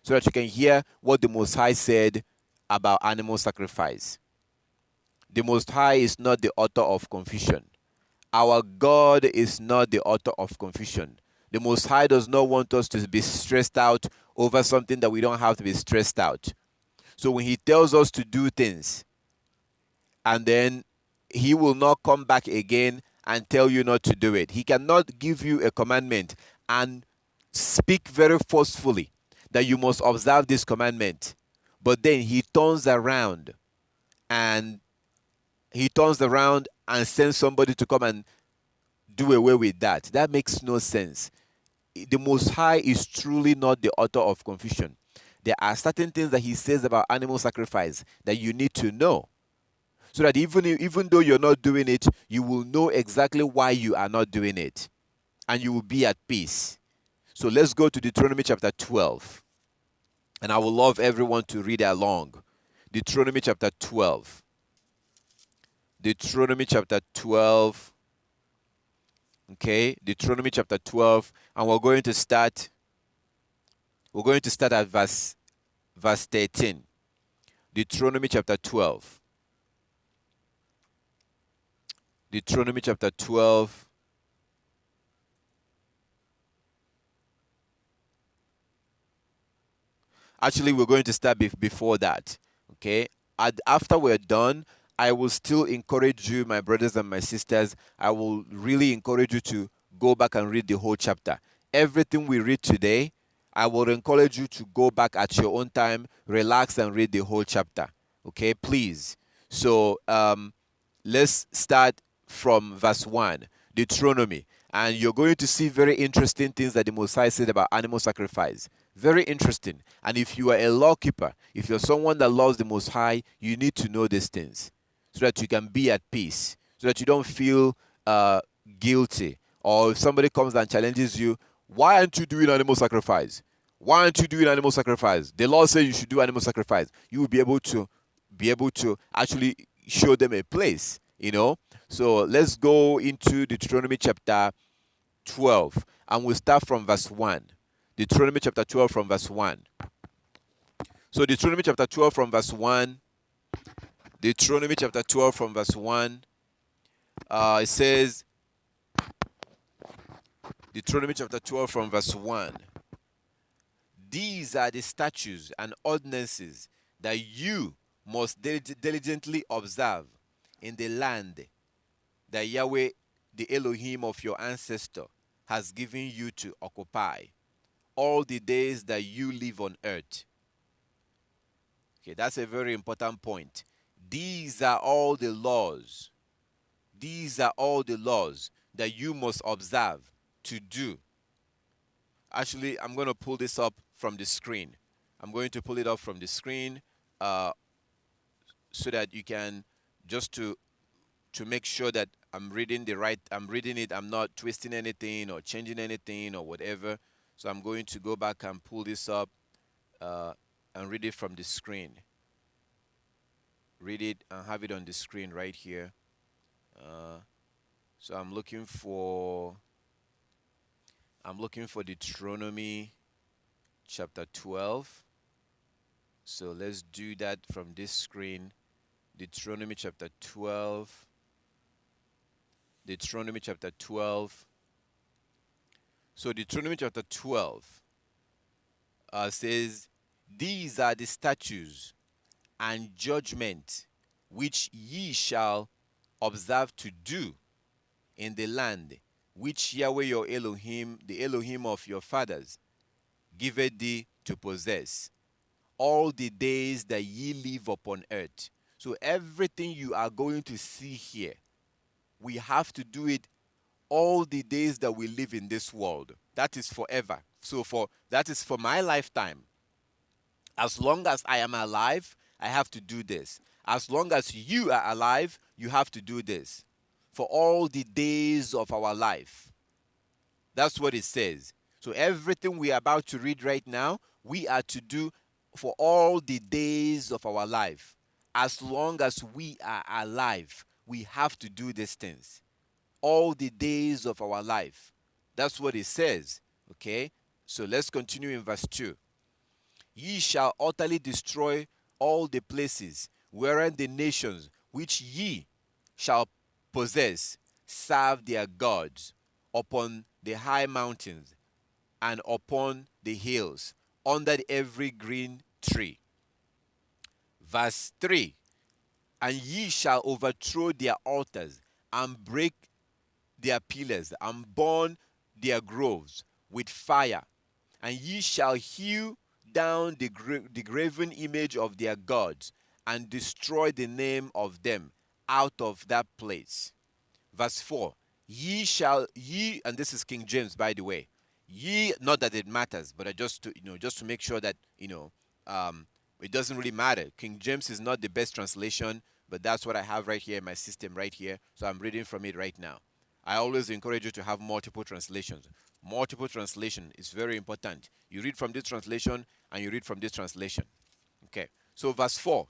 so that you can hear what the Most High said about animal sacrifice. The Most High is not the author of confusion. Our God is not the author of confusion. The Most High does not want us to be stressed out over something that we don't have to be stressed out. So when he tells us to do things, and then he will not come back again and tell you not to do it. He cannot give you a commandment and speak very forcefully that you must observe this commandment. But then he turns around and sends somebody to come and do away with that. That makes no sense. The Most High is truly not the author of confusion. There are certain things that he says about animal sacrifice that you need to know, so that even though you're not doing it, you will know exactly why you are not doing it, and you will be at peace. So let's go to Deuteronomy chapter 12, and I would love everyone to read along. Deuteronomy chapter 12. Deuteronomy chapter 12. Okay, Deuteronomy chapter 12, and we're going to start at verse 13. Deuteronomy chapter 12. Deuteronomy chapter 12. Actually, we're going to start before that. Okay, after we're done, I will still encourage you, my brothers and my sisters. I will really encourage you to go back and read the whole chapter. Everything we read today, I will encourage you to go back at your own time, relax and read the whole chapter. Okay, please. So let's start from verse 1, Deuteronomy. And you're going to see very interesting things that the Most High said about animal sacrifice. Very interesting. And if you are a lawkeeper, if you're someone that loves the Most High, you need to know these things so that you can be at peace, so that you don't feel guilty. Or if somebody comes and challenges you, why aren't you doing animal sacrifice? Why aren't you doing animal sacrifice? The Lord said you should do animal sacrifice. You will be able to actually show them a place, you know. So let's go into Deuteronomy chapter 12, and we'll start from verse 1. Deuteronomy chapter 12 from verse 1. So Deuteronomy chapter 12 from verse 1. Deuteronomy chapter 12 from verse 1. It says, Deuteronomy chapter 12 from verse 1. These are the statutes and ordinances that you must diligently observe in the land that Yahweh, the Elohim of your ancestor, has given you to occupy all the days that you live on earth. Okay, that's a very important point. These are all the laws. These are all the laws that you must observe to do. Actually, I'm going to pull this up from the screen. I'm going to pull it up from the screen so that you can, just to make sure that I'm reading it, I'm not twisting anything or changing anything or whatever. So I'm going to go back and pull this up and read it from the screen. Read it and have it on the screen right here. So I'm looking for Deuteronomy chapter 12. So let's do that from this screen. Deuteronomy chapter 12. Deuteronomy chapter 12. So Deuteronomy chapter 12 says, these are the statutes and judgments which ye shall observe to do in the land which Yahweh your Elohim, the Elohim of your fathers, giveth thee to possess, all the days that ye live upon earth. So everything you are going to see here, we have to do it all the days that we live in this world. That is forever. So that is for my lifetime. As long as I am alive, I have to do this. As long as you are alive, you have to do this. For all the days of our life. That's what it says. So everything we are about to read right now, we are to do for all the days of our life. As long as we are alive, we have to do these things. All the days of our life. That's what it says. Okay? So let's continue in verse 2. Ye shall utterly destroy all the places wherein the nations which ye shall possess serve their gods upon the high mountains and upon the hills, under every green tree. Verse 3. And ye shall overthrow their altars and break their pillars and burn their groves with fire. And ye shall hew down the graven image of their gods and destroy the name of them out of that place. Verse 4. Ye, and this is King James, by the way. Ye, not that it matters, but just to make sure that it doesn't really matter. King James is not the best translation, but that's what I have right here in my system right here. So I'm reading from it right now. I always encourage you to have multiple translations. Multiple translation is very important. You read from this translation and you read from this translation. Okay. So verse 4.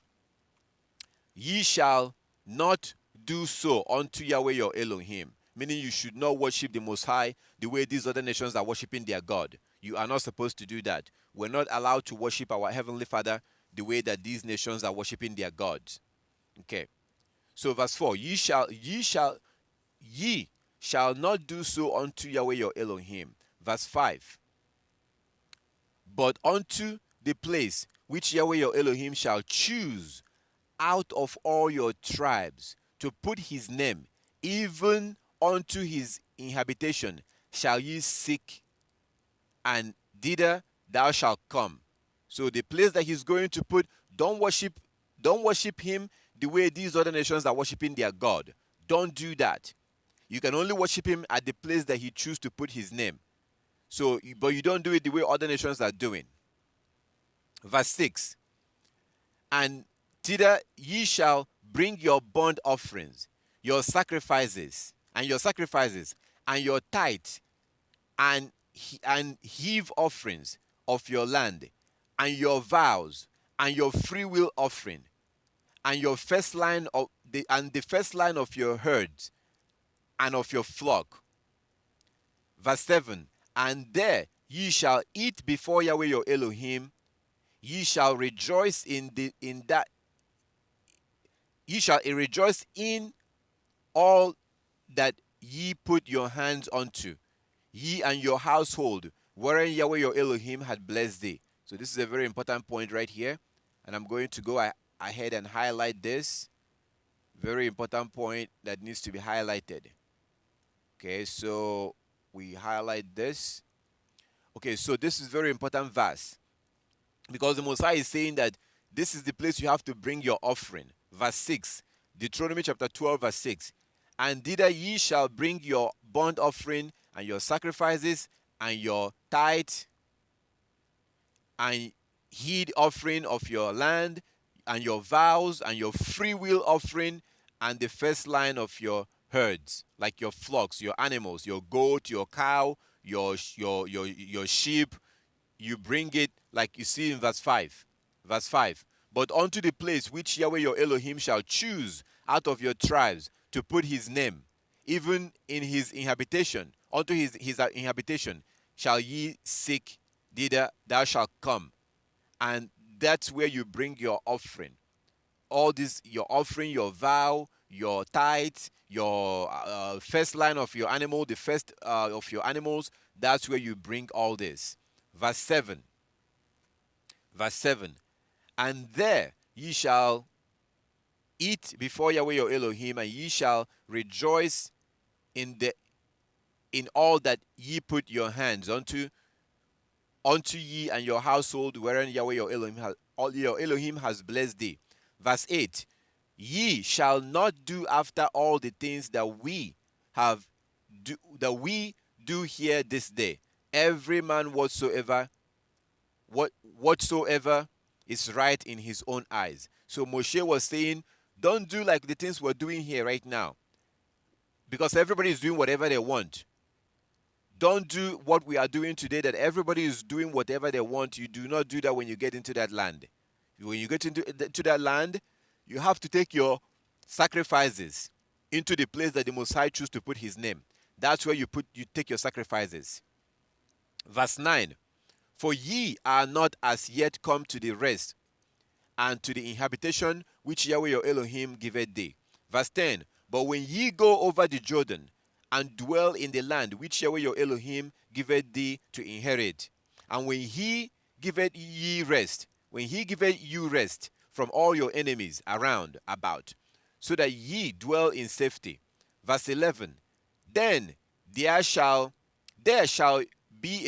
Ye shall not do so unto Yahweh your Elohim. Meaning you should not worship the Most High the way these other nations are worshiping their God. You are not supposed to do that. We're not allowed to worship our Heavenly Father the way that these nations are worshiping their gods. Okay. So verse 4. Ye shall not do so unto Yahweh your Elohim. Verse 5. But unto the place which Yahweh your Elohim shall choose out of all your tribes to put his name, even unto his inhabitation, shall ye seek, and thither thou shalt come. So the place that he's going to put, don't worship him the way these other nations are worshiping their God. Don't do that. You can only worship him at the place that he chooses to put his name. So, but you don't do it the way other nations are doing. Verse 6. And thither ye shall bring your burnt offerings, your sacrifices, and your tithe, and heave offerings of your land, and your vows, and your free will offering, and the first line of your herds and of your flock. Verse 7. And there ye shall eat before Yahweh your Elohim. Ye shall rejoice in that ye shall rejoice in all that ye put your hands unto, ye and your household, wherein Yahweh your Elohim had blessed thee. So this is a very important point right here, and I'm going to go ahead and highlight this very important point that needs to be highlighted. Okay, so we highlight this. Okay, so this is very important verse, because the Messiah is saying that this is the place you have to bring your offering. Verse 6, Deuteronomy chapter 12, verse 6. And thither ye shall bring your burnt offering, and your sacrifices, and your tithe, and heed offering of your land, and your vows, and your free will offering, and the first line of your herds, like your flocks, your animals, your goat, your cow, your sheep. You bring it like you see in verse 5. Verse 5. But unto the place which Yahweh your Elohim shall choose out of your tribes to put his name, even in his inhabitation, unto his inhabitation shall ye seek, thither thou shalt come. And that's where you bring your offering. All this, your offering, your vow, your tithe, your first line of your animal, the first of your animals, that's where you bring all this. Verse 7. Verse 7. And there ye shall eat before Yahweh your Elohim, and ye shall rejoice in all that ye put your hands unto ye and your household, wherein Yahweh your Elohim has blessed thee. Verse 8. Ye shall not do after all the things that we do here this day. Every man whatsoever is right in his own eyes. So Moshe was saying, don't do like the things we're doing here right now, because everybody is doing whatever they want. Don't do what we are doing today, that everybody is doing whatever they want. You do not do that when you get into that land. When you get into that land, you have to take your sacrifices into the place that the Most High choose to put his name. That's where you take your sacrifices. Verse 9. For ye are not as yet come to the rest and to the inhabitation which Yahweh your Elohim giveth thee. Verse 10. But when ye go over the Jordan and dwell in the land which Yahweh your Elohim giveth thee to inherit, and when he giveth you rest from all your enemies around about, so that ye dwell in safety. Verse 11. Then there shall be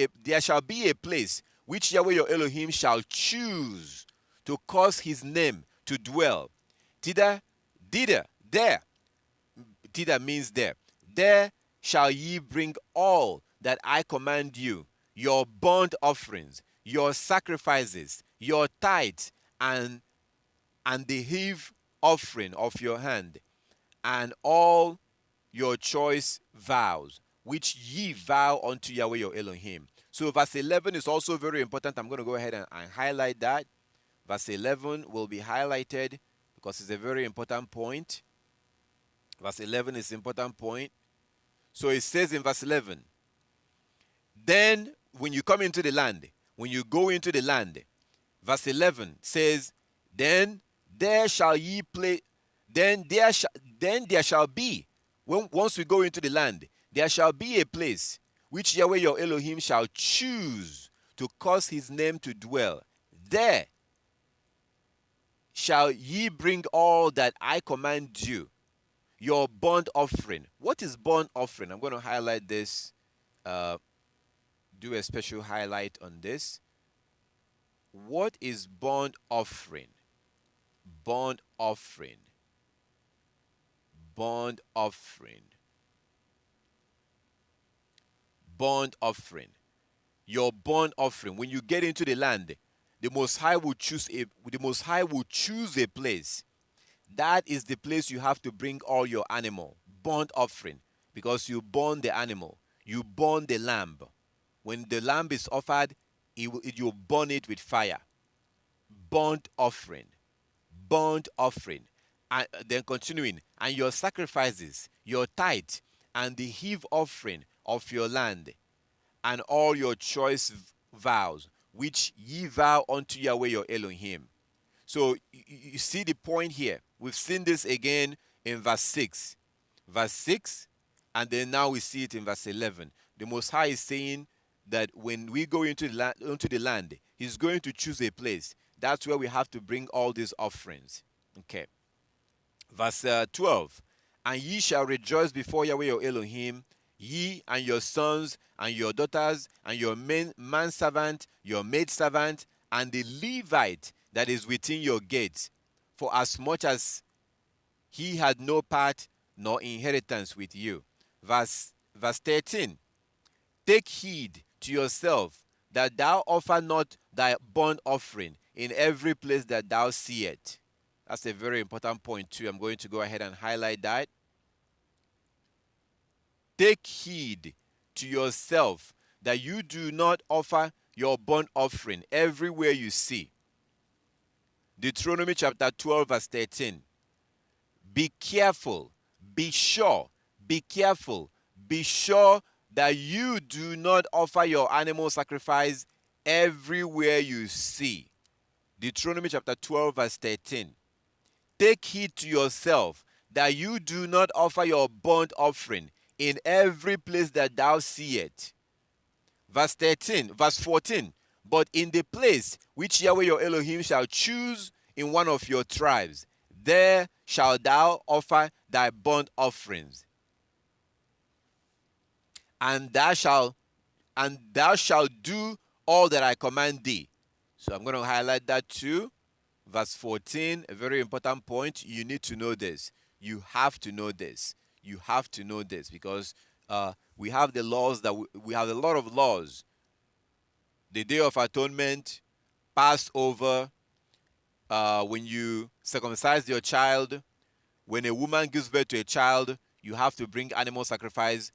a place which Yahweh your Elohim shall choose to cause his name to dwell. Thither means there. There shall ye bring all that I command you, your burnt offerings, your sacrifices, your tithes, and the heave offering of your hand, and all your choice vows, which ye vow unto Yahweh your Elohim. So verse 11 is also very important. I'm going to go ahead and highlight that. Verse 11 will be highlighted because it's a very important point. Verse 11 is an important point. So it says in verse 11, then when you come into the land, when you go into the land, verse 11 says, then there shall ye play, then there shall be, once we go into the land, there shall be a place which Yahweh your Elohim shall choose to cause his name to dwell. There shall ye bring all that I command you, your burnt offering. What is burnt offering? I'm going to highlight this, do a special highlight on this. What is burnt offering? Burnt offering. Burnt offering. Burnt offering. Your burnt offering. When you get into the land, the Most High will choose a place that is the place you have to bring all your animal, burnt offering, because you burn the animal, you burn the lamb. When the lamb is offered, you burn it with fire. Burnt offering, burnt offering. And then continuing, and your sacrifices, your tithe, and the heave offering of your land, and all your choice vows, which ye vow unto Yahweh your Elohim. So you see the point here. We've seen this again in verse 6. Verse 6, and then now we see it in verse 11. The Most High is saying that when we go into the land, He's going to choose a place. That's where we have to bring all these offerings. Okay. Verse 12. And ye shall rejoice before Yahweh your Elohim, ye and your sons and your daughters and your manservant, your maidservant, and the Levite that is within your gates, for as much as he had no part nor inheritance with you. Verse 13. Take heed to yourself that thou offer not thy burnt offering in every place that thou seest. That's a very important point too. I'm going to go ahead and highlight that. Take heed to yourself that you do not offer your burnt offering everywhere you see. Deuteronomy chapter 12 verse 13. Be careful, be sure, be careful, be sure that you do not offer your animal sacrifice everywhere you see. Deuteronomy chapter 12 verse 13. Take heed to yourself that you do not offer your burnt offering in every place that thou seest. Verse 14. But in the place which Yahweh your Elohim shall choose in one of your tribes, there shalt thou offer thy burnt offerings. And thou shalt do all that I command thee. So I'm going to highlight that too. Verse 14, a very important point. You need to know this. You have to know this. You have to know this because we have the laws that we have a lot of laws. The Day of Atonement, Passover, when you circumcise your child, when a woman gives birth to a child, you have to bring animal sacrifice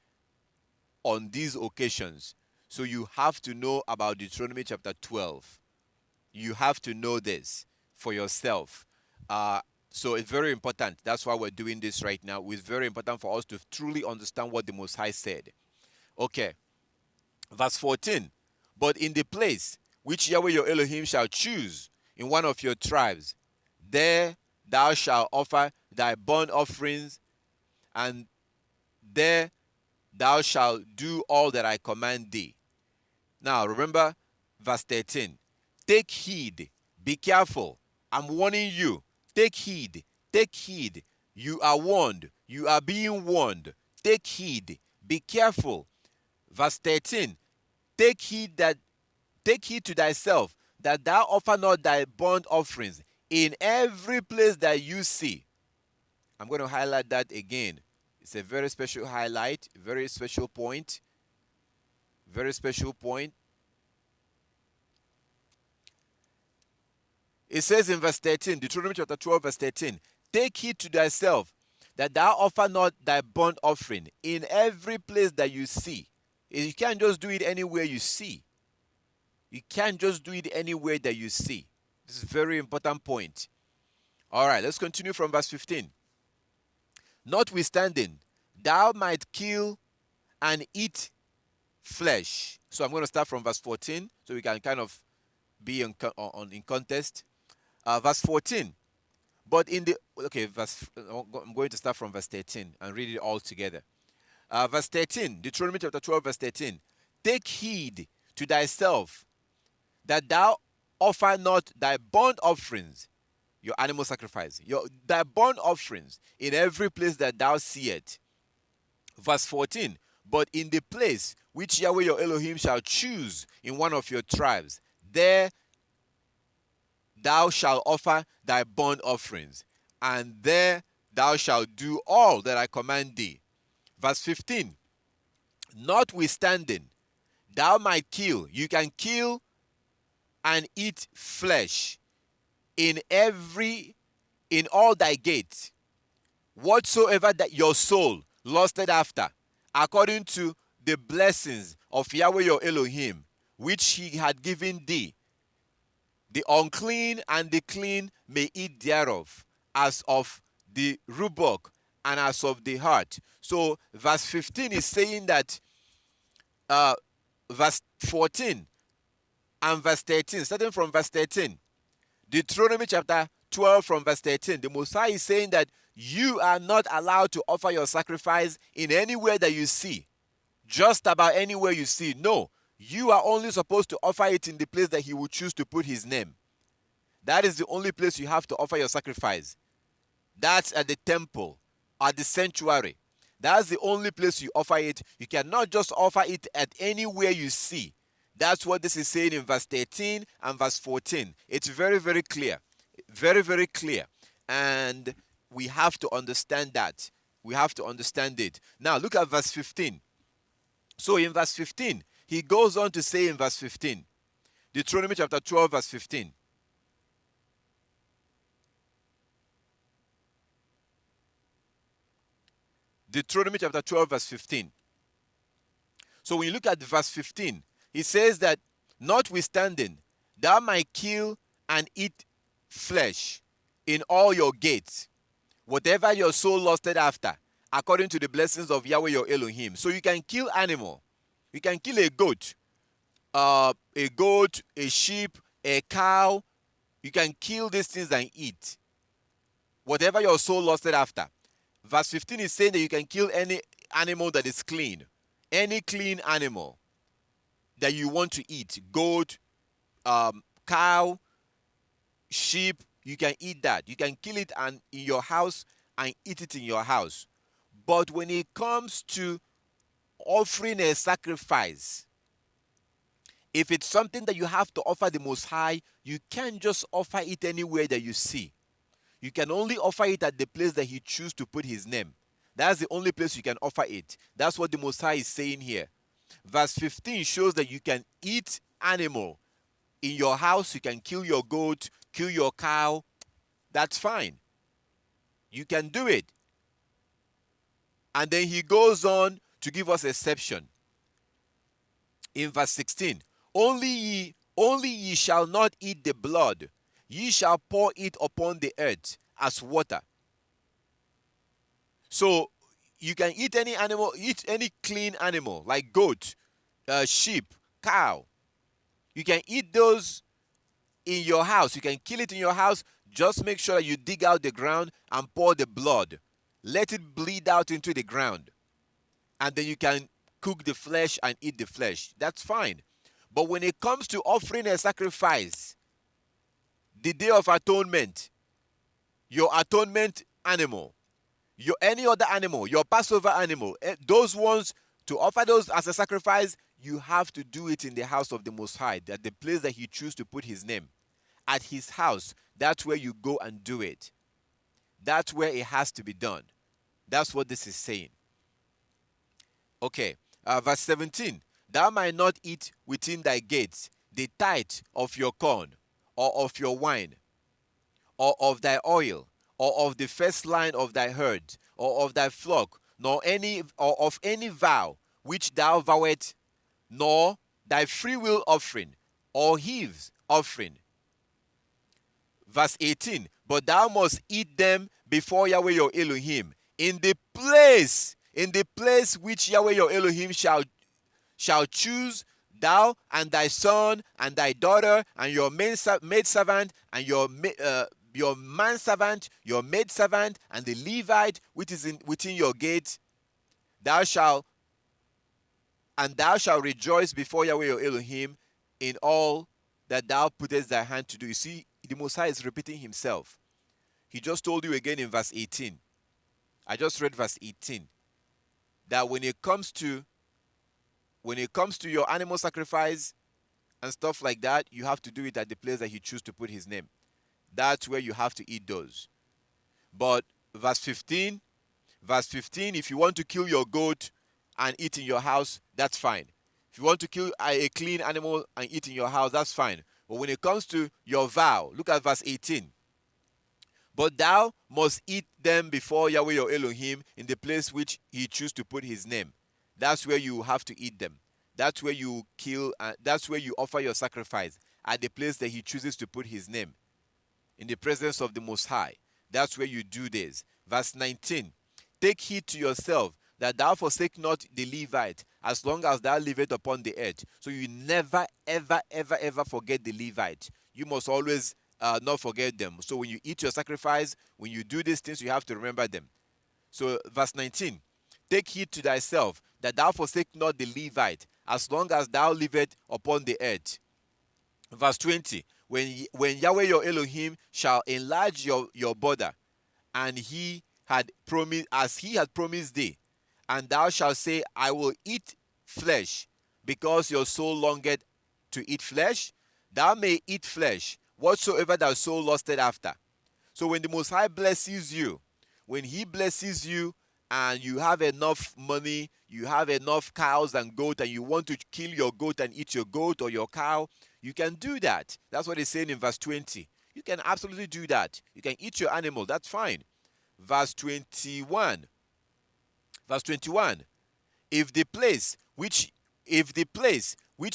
on these occasions. So you have to know about Deuteronomy chapter 12. You have to know this for yourself. So it's very important. That's why we're doing this right now. It's very important for us to truly understand what the Most High said. Okay. Verse 14. But in the place which Yahweh your Elohim shall choose in one of your tribes, there thou shalt offer thy burnt offerings, and there thou shalt do all that I command thee. Now remember verse 13. Take heed, be careful. I'm warning you. Take heed, take heed. You are warned. You are being warned. Take heed, be careful. Verse 13. Take heed to thyself that thou offer not thy burnt offerings in every place that you see. I'm going to highlight that again. It's a very special highlight, very special point. Very special point. It says in verse 13, Deuteronomy chapter 12 verse 13, take heed to thyself that thou offer not thy burnt offering in every place that you see. You can't just do it anywhere you see. You can't just do it anywhere that you see. This is a very important point. All right, let's continue from verse 15. Notwithstanding, thou might kill and eat flesh. So I'm going to start from verse 14 so we can kind of be in context. Verse 14. But in the I'm going to start from verse 13 and read it all together. Verse 13, Deuteronomy chapter 12, verse 13. Take heed to thyself that thou offer not thy burnt offerings, your animal sacrifice, thy burnt offerings in every place that thou seest. Verse 14. But in the place which Yahweh your Elohim shall choose in one of your tribes, there thou shalt offer thy burnt offerings, and there thou shalt do all that I command thee. Verse 15. Notwithstanding, thou might kill. You can kill and eat flesh in every in all thy gates, whatsoever that your soul lusted after, according to the blessings of Yahweh your Elohim, which he had given thee. The unclean and the clean may eat thereof, as of the rubok and as of the heart. So verse 15 is saying that verse 14 and verse 13, starting from verse 13, Deuteronomy chapter 12 from verse 13, the Messiah is saying that you are not allowed to offer your sacrifice in anywhere that you see, just about anywhere you see. No, you are only supposed to offer it in the place that he will choose to put his name. That is the only place you have to offer your sacrifice. That's at the temple, at the sanctuary. That's the only place you offer it. You cannot just offer it at anywhere you see. That's what this is saying in verse 13 and verse 14. It's very, very clear. Very, very clear. And we have to understand that. We have to understand it. Now, look at verse 15. So, in verse 15, he goes on to say in verse 15, Deuteronomy chapter 12, verse 15. Deuteronomy chapter 12, verse 15. So when you look at verse 15, he says that, notwithstanding, thou might kill and eat flesh in all your gates, whatever your soul lusted after, according to the blessings of Yahweh your Elohim. So you can kill animal. You can kill a goat, a sheep, a cow. You can kill these things and eat whatever your soul lusted after. Verse 15 is saying that you can kill any animal that is clean. Any clean animal that you want to eat. Goat, cow, sheep, you can eat that. You can kill it in your house and eat it in your house. But when it comes to offering a sacrifice, if it's something that you have to offer the Most High, you can't just offer it anywhere that you see. You can only offer it at the place that he chooses to put his name. That's the only place you can offer it. That's what the Most High is saying here. Verse 15 shows that you can eat animal in your house. You can kill your goat, kill your cow. That's fine. You can do it. And then he goes on to give us exception. In verse 16, only ye shall not eat the blood. Ye shall pour it upon the earth as water. So you can eat any animal, eat any clean animal like goat, sheep, cow. You can eat those in your house. You can kill it in your house. Just make sure that you dig out the ground and pour the blood. Let it bleed out into the ground. And then you can cook the flesh and eat the flesh. That's fine. But when it comes to offering a sacrifice, the Day of Atonement, your atonement animal, your any other animal, your Passover animal, those ones, to offer those as a sacrifice, you have to do it in the house of the Most High, that the place that he chooses to put his name. At his house, that's where you go and do it. That's where it has to be done. That's what this is saying. Okay, verse 17. Thou might not eat within thy gates the tithe of your corn, or of your wine, or of thy oil, or of the first line of thy herd, or of thy flock, nor any or of any vow which thou vowest, nor thy freewill offering, or heaves offering. Verse 18. But thou must eat them before Yahweh your Elohim, in the place which Yahweh your Elohim shall choose, thou and thy son and thy daughter and your maidservant and your manservant, your maidservant, and the Levite which is within your gates. Thou shalt rejoice before Yahweh your Elohim in all that thou puttest thy hand to do. You see, the Messiah is repeating himself. He just told you again in verse 18. I just read verse 18. That when it comes to your animal sacrifice and stuff like that, you have to do it at the place that he chooses to put his name. That's where you have to eat those. But verse 15, if you want to kill your goat and eat in your house, that's fine. If you want to kill a clean animal and eat in your house, that's fine. But when it comes to your vow, look at verse 18. But thou must eat them before Yahweh your Elohim in the place which he choose to put his name. That's where you have to eat them. That's where you kill, that's where you offer your sacrifice, at the place that he chooses to put his name, in the presence of the Most High. That's where you do this. Verse 19. Take heed to yourself that thou forsake not the Levite, as long as thou livest upon the earth. So you never, ever, ever, ever forget the Levite. You must always not forget them. So when you eat your sacrifice, when you do these things, you have to remember them. So verse 19. Take heed to thyself that thou forsake not the Levite, as long as thou livest upon the earth. Verse 20. When Yahweh your Elohim shall enlarge your border, and he had promised, as he had promised thee, and thou shalt say, I will eat flesh, because your soul longeth to eat flesh, thou may eat flesh, whatsoever thy soul lusted after. So when the Most High blesses you, when he blesses you and you have enough money, you have enough cows and goat, and you want to kill your goat and eat your goat or your cow, you can do that. That's what it's saying in verse 20. You can absolutely do that. You can eat your animal. That's fine. Verse 21. Verse 21. If the place which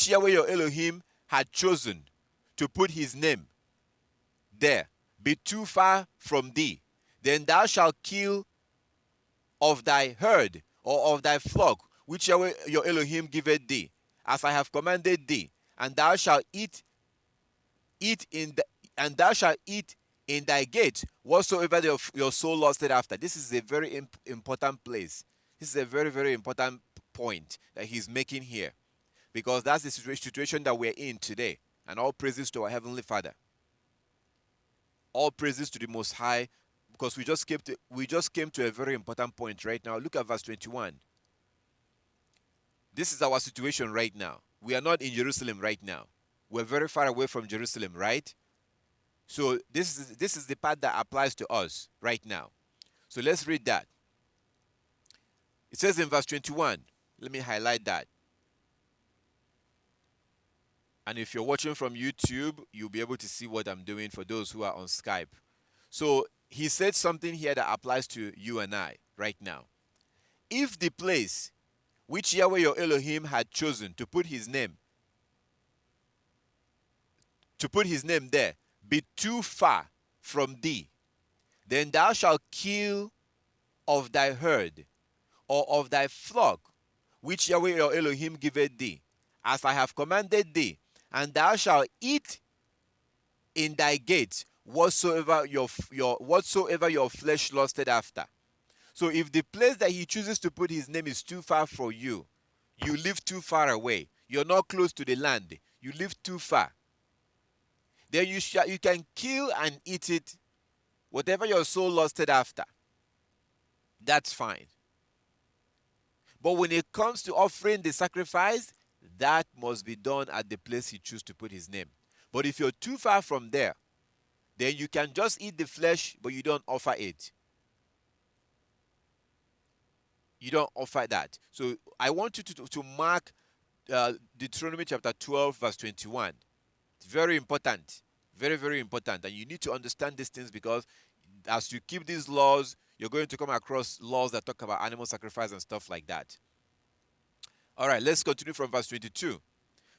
Yahweh your Elohim had chosen to put his name there be too far from thee, then thou shalt kill of thy herd or of thy flock which Yahweh your Elohim giveth thee, as I have commanded thee, and thou shalt eat in thy gate whatsoever your soul lusted after. This is a very important place. This is a very, very important point that he's making here, because that's the situation that we're in today. And all praises to our Heavenly Father. All praises to the Most High, because we just came to a very important point right now. Look at verse 21. This is our situation right now. We are not in Jerusalem right now. We're very far away from Jerusalem, right? So this is the part that applies to us right now. So let's read that. It says in verse 21. Let me highlight that. And if you're watching from YouTube, you'll be able to see what I'm doing for those who are on Skype. So he said something here that applies to you and I right now. If the place which Yahweh your Elohim had chosen to put his name there be too far from thee, then thou shalt kill of thy herd or of thy flock which Yahweh your Elohim giveth thee, as I have commanded thee, and thou shalt eat in thy gates whatsoever your flesh lusted after. So if the place that he chooses to put his name is too far for you, you live too far away, you're not close to the land, you live too far, then you can kill and eat it, whatever your soul lusted after. That's fine. But when it comes to offering the sacrifice, that must be done at the place he chooses to put his name. But if you're too far from there, then you can just eat the flesh, but you don't offer it. You don't offer that. So I want you to mark Deuteronomy chapter 12, verse 21. It's very important. Very, very important. And you need to understand these things, because as you keep these laws, you're going to come across laws that talk about animal sacrifice and stuff like that. All right, let's continue from verse 22.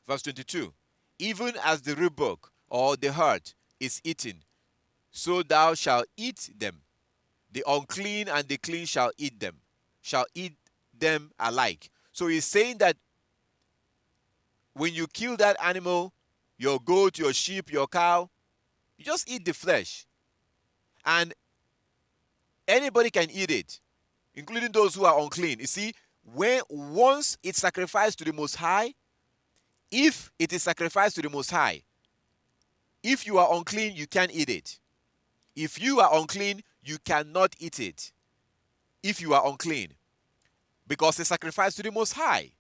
Verse 22. Even as the roebuck or the hart is eaten, so thou shalt eat them. The unclean and the clean shall eat them alike. So he's saying that when you kill that animal, your goat, your sheep, your cow, you just eat the flesh. And anybody can eat it, including those who are unclean. You see, once it's sacrificed to the Most High, if it is sacrificed to the Most High, if you are unclean, you can't eat it. If you are unclean, you cannot eat it. If you are unclean, because it's sacrificed to the Most High.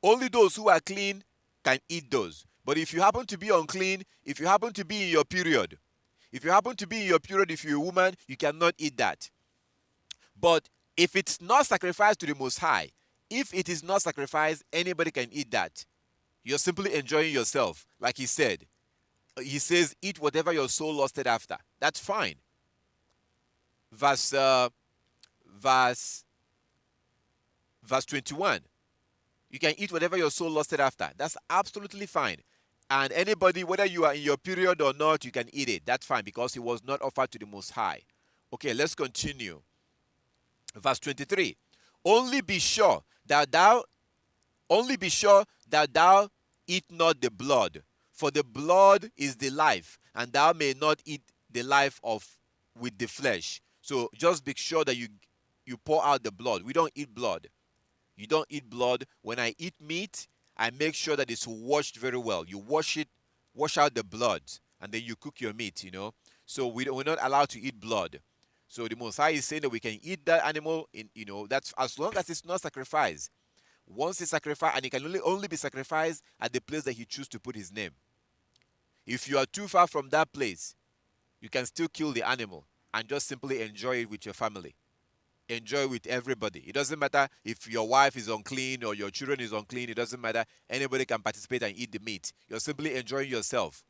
Only those who are clean can eat those. But if you happen to be unclean, if you happen to be in your period, if you're a woman, you cannot eat that. But if it's not sacrificed to the Most High, if it is not sacrificed, anybody can eat that. You're simply enjoying yourself, like he said. he says, eat whatever your soul lusted after. That's fine. Verse uh, verse verse 21. You can eat whatever your soul lusted after. That's absolutely fine. And anybody, whether you are in your period or not, you can eat it. That's fine because it was not offered to the Most High. Okay, let's continue. Verse 23. Only be sure that thou only be sure that thou eat not the blood, for the blood is the life, and thou may not eat the life of with the flesh. So just be sure that you pour out the blood. We don't eat blood. You don't eat blood. When I eat meat, I make sure that it's washed very well. You wash it, wash out the blood, and then you cook your meat. So we're not allowed to eat blood. So the Most High is saying that we can eat that animal that's as long as it's not sacrificed. Once it's sacrificed, and it can only be sacrificed at the place that he chooses to put his name. If you are too far from that place, you can still kill the animal and just simply enjoy it with your family. Enjoy with everybody. It doesn't matter if your wife is unclean or your children is unclean. It doesn't matter. Anybody can participate and eat the meat. You're simply enjoying yourself,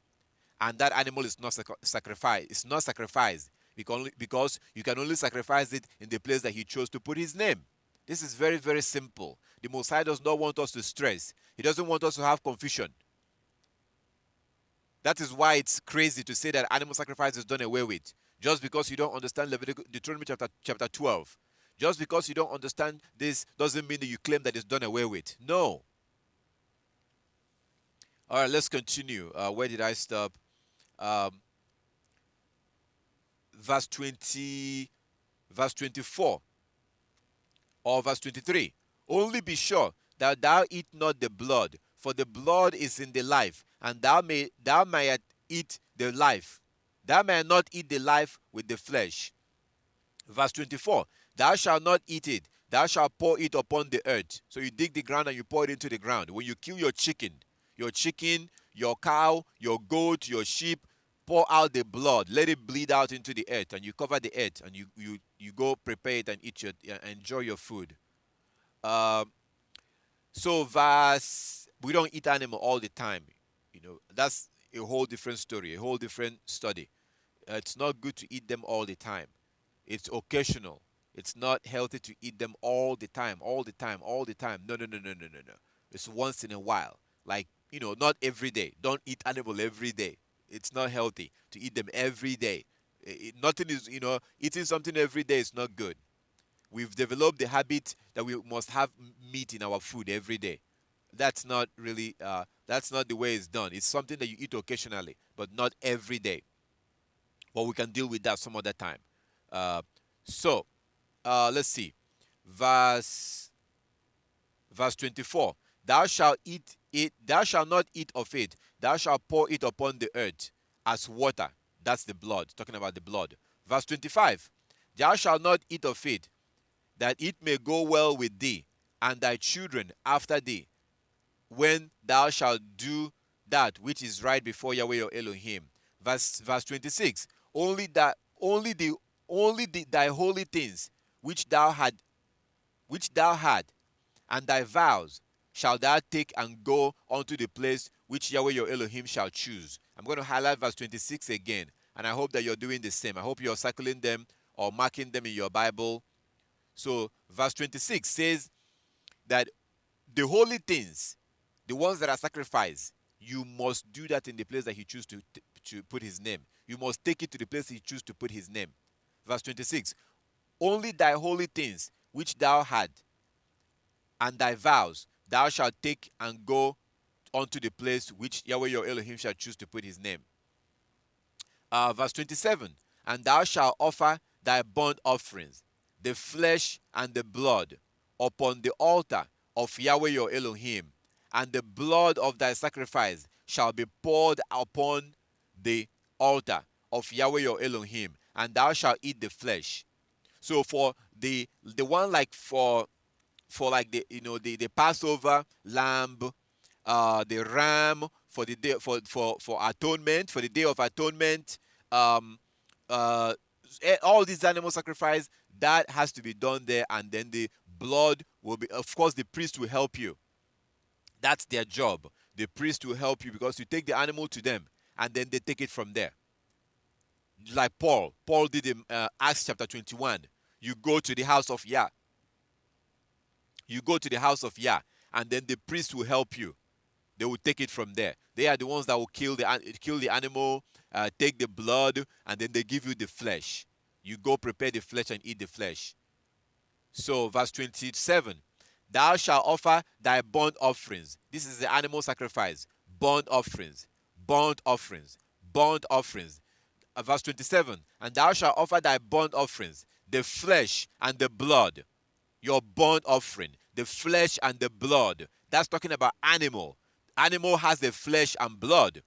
and that animal is not sacrificed. It's not sacrificed because you can only sacrifice it in the place that he chose to put his name. This is very, very simple. The Most High does not want us to stress. He doesn't want us to have confusion. That is why it's crazy to say that animal sacrifice is done away with. Just because you don't understand Deuteronomy chapter 12. Just because you don't understand this doesn't mean that you claim that it's done away with. No. All right, let's continue. Where did I stop? Um, verse 20, verse 24, or verse 23. Only be sure that thou eat not the blood, for the blood is in the life, and thou mayest eat the life. Thou mayest not eat the life with the flesh. Verse 24. Thou shalt not eat it, thou shalt pour it upon the earth. So you dig the ground and you pour it into the ground. When you kill your chicken, your cow, your goat, your sheep, pour out the blood, let it bleed out into the earth, and you cover the earth, and you go prepare it and enjoy your food. Um, so verse we don't eat animal all the time. That's a whole different story, a whole different study. It's not good to eat them all the time. It's occasional. It's not healthy to eat them all the time, all the time, all the time. No, no, no, no, no, no, no. It's once in a while. Like, not every day. Don't eat animal every day. It's not healthy to eat them every day. Nothing is, eating something every day is not good. We've developed the habit that we must have meat in our food every day. That's not really, that's not the way it's done. It's something that you eat occasionally, but not every day. But we can deal with that some other time. Uh, so, let's see. Verse verse 24. Thou shalt eat it, thou shalt not eat of it, thou shalt pour it upon the earth as water. That's the blood, talking about the blood. Verse 25. Thou shalt not eat of it, that it may go well with thee, and thy children after thee, when thou shalt do that which is right before Yahweh your Elohim. Verse 26. Only thy holy things which thou had, and thy vows shall thou take and go unto the place which Yahweh your Elohim shall choose. I'm going to highlight verse 26 again, and I hope that you're doing the same. I hope you're circling them or marking them in your Bible. So verse 26 says that the holy things, the ones that are sacrificed, you must do that in the place that he chooses to put his name. You must take it to the place he chooses to put his name. Verse 26. Only thy holy things which thou had, and thy vows thou shalt take and go unto the place which Yahweh your Elohim shall choose to put his name. Verse 27. And thou shalt offer thy burnt offerings, the flesh and the blood, upon the altar of Yahweh your Elohim, and the blood of thy sacrifice shall be poured upon the altar of Yahweh your Elohim, and thou shalt eat the flesh. So for the one, like for like the Passover lamb, the ram, for the day for atonement, for the Day of Atonement, um, uh, all these animal sacrifice that has to be done there, and then the blood will be. Of course, the priest will help you. That's their job. The priest will help you because you take the animal to them, and then they take it from there. Like Paul did in Acts chapter 21. You go to the house of Yah. You go to the house of Yah, and then the priest will help you. They will take it from there. They are the ones that will kill the animal, take the blood, and then they give you the flesh. You go prepare the flesh and eat the flesh. So, verse 27, thou shalt offer thy burnt offerings. This is the animal sacrifice. Burnt offerings, burnt offerings, burnt offerings. Verse 27, and thou shalt offer thy burnt offerings, the flesh and the blood. Your burnt offering, the flesh and the blood. That's talking about animal. Animal has the flesh and blood.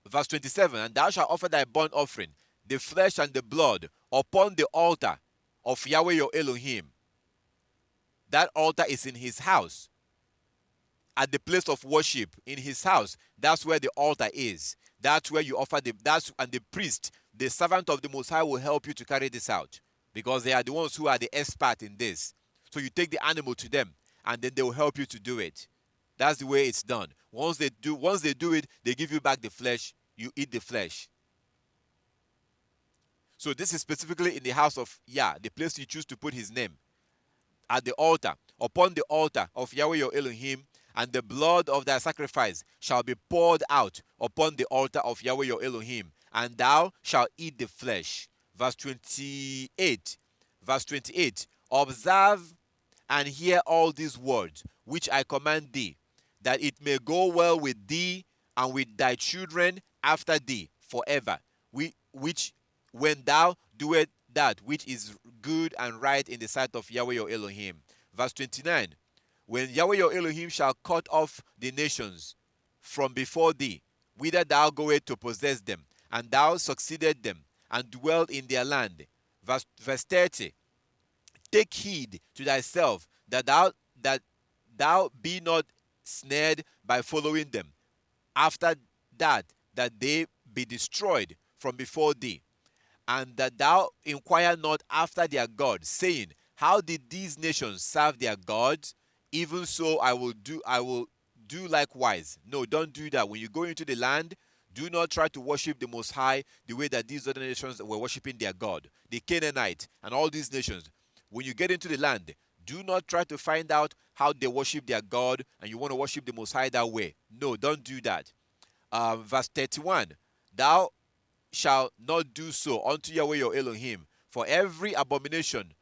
Verse 27, and thou shalt offer thy burnt offering, the flesh and the blood, upon the altar of Yahweh your Elohim. That altar is in his house. At the place of worship in his house, that's where the altar is. That's where you offer and the priest, the servant of the Most High, will help you to carry this out, because they are the ones who are the expert in this. So you take the animal to them, and then they will help you to do it. That's the way it's done. Once they do it, they give you back the flesh. You eat the flesh. So this is specifically in the house of Yah, the place you choose to put his name. At the altar, upon the altar of Yahweh your Elohim, and the blood of thy sacrifice shall be poured out upon the altar of Yahweh your Elohim, and thou shalt eat the flesh. Verse 28. Verse 28. Observe and hear all these words which I command thee, that it may go well with thee and with thy children after thee forever, which when thou doest that which is good and right in the sight of Yahweh your Elohim. Verse 29. When Yahweh your Elohim shall cut off the nations from before thee, whither thou goest to possess them, and thou succeeded them, and dwelt in their land. Verse 30. Take heed to thyself that thou be not snared by following them, after that they be destroyed from before thee, and that thou inquire not after their gods, saying, how did these nations serve their gods? Even so I will do likewise. No, don't do that. When you go into the land, do not try to worship the Most High the way that these other nations were worshiping their God, the Canaanite and all these nations. When you get into the land, do not try to find out how they worship their God and you want to worship the Most High that way. No, don't do that. Verse 31, thou shalt not do so unto Yahweh your Elohim, for every abomination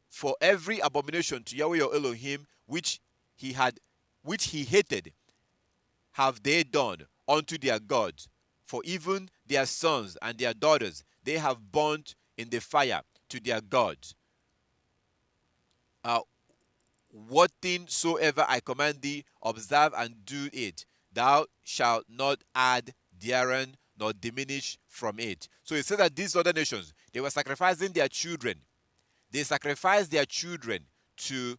for every abomination to Yahweh your Elohim which he hated have they done unto their gods. For even their sons and their daughters they have burnt in the fire to their gods. What thing soever I command thee, observe and do it. Thou shalt not add therein nor diminish from it. So it says that these other nations, they were sacrificing their children. They sacrificed their children to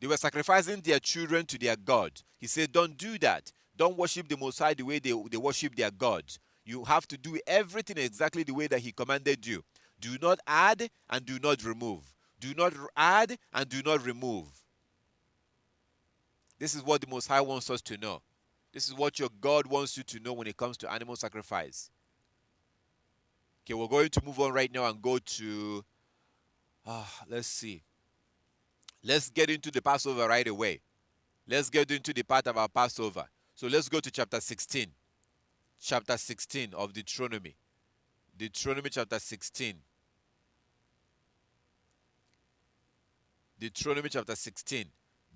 They were sacrificing their children to their God. He said, don't do that. Don't worship the Most High the way they worship their gods. You have to do everything exactly the way that he commanded you. Do not add and do not remove. Do not add and do not remove. This is what the Most High wants us to know. This is what your God wants you to know when it comes to animal sacrifice. Okay, we're going to move on right now and go to, let's see. Let's get into the Passover right away. Let's get into the part of our Passover. So let's go to chapter 16. Chapter 16 of Deuteronomy. Deuteronomy chapter 16. Deuteronomy chapter 16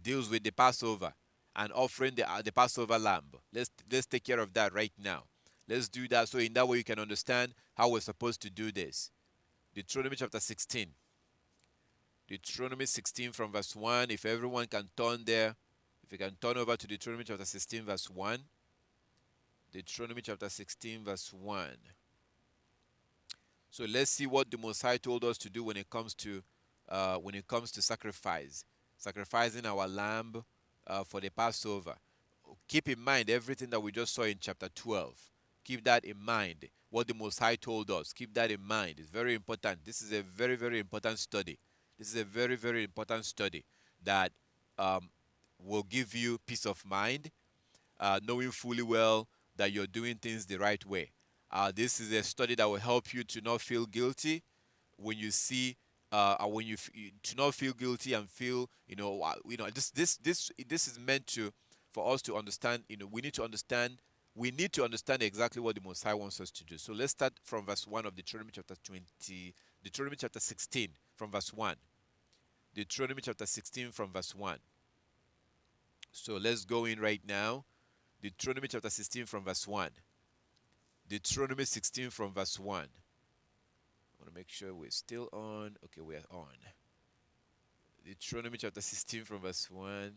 deals with the Passover and offering the Passover lamb. Let's take care of that right now. Let's do that so in that way you can understand how we're supposed to do this. Deuteronomy chapter 16. Deuteronomy 16 from verse 1. If everyone can turn there. If you can turn over to Deuteronomy chapter 16 verse 1. Deuteronomy chapter 16 verse 1. So let's see what the Most High told us to do when it comes to sacrifice. Sacrificing our lamb for the Passover. Keep in mind everything that we just saw in chapter 12. Keep that in mind. What the Most High told us. Keep that in mind. It's very important. This is a very, very important study. This is a very, very important study that will give you peace of mind knowing fully well that you're doing things the right way. This is a study that will help you to not feel guilty when you see when to not feel guilty and feel this is meant to for us to understand. We need to understand exactly what the Most High wants us to do. So let's start from verse 1 of Deuteronomy chapter 20, Deuteronomy chapter 16 from verse 1. Deuteronomy chapter 16 from verse 1. So let's go in right now. Deuteronomy chapter 16 from verse 1. Deuteronomy 16 from verse 1. I want to make sure we're still on. Okay, we're on. Deuteronomy chapter 16 from verse 1.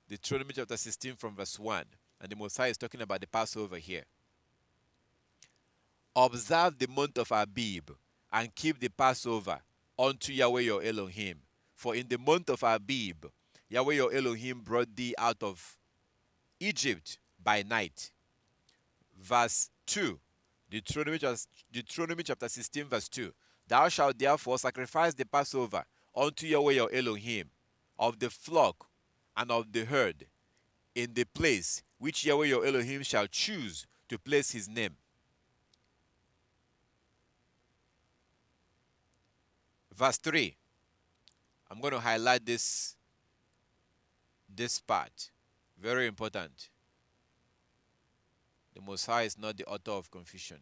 Deuteronomy chapter 16 from verse 1. And the Most High is talking about the Passover here. Observe the month of Abib and keep the Passover unto Yahweh your Elohim. For in the month of Abib, Yahweh your Elohim brought thee out of Egypt by night. Verse 2. Deuteronomy chapter 16 verse 2. Thou shalt therefore sacrifice the Passover unto Yahweh your Elohim of the flock and of the herd in the place which Yahweh your Elohim shall choose to place his name. Verse 3. I'm going to highlight this part. Very important. The Most High is not the author of confusion.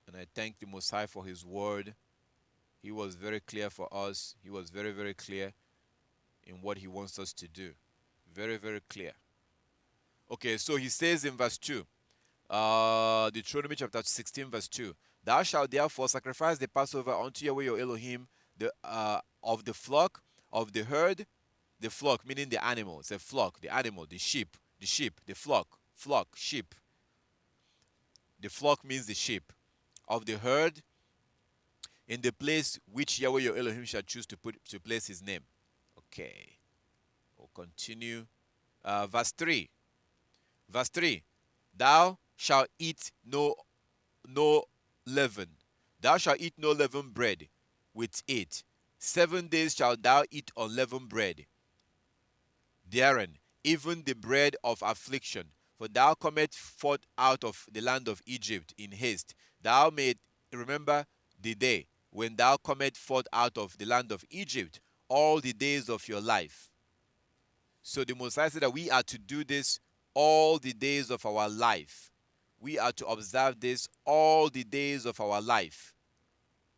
And I thank the Most High for his word. He was very clear for us. He was very, very clear in what he wants us to do. Very, very clear. Okay, so he says in verse 2, Deuteronomy chapter 16 verse 2, Thou shalt therefore sacrifice the Passover unto Yahweh your Elohim of the flock, of the herd, the flock meaning the animals, the flock, the animal, the sheep, the flock, sheep. The flock means the sheep. Of the herd, in the place which Yahweh your Elohim shall choose to place his name. Okay. We'll continue. Verse 3. Verse 3. Thou shalt eat no leaven. Thou shalt eat no leavened bread with it. 7 days shalt thou eat unleavened bread therein, even the bread of affliction. For thou comest forth out of the land of Egypt in haste. Thou mayest remember the day when thou comest forth out of the land of Egypt all the days of your life. So the Messiah said that we are to do this all the days of our life. We are to observe this all the days of our life.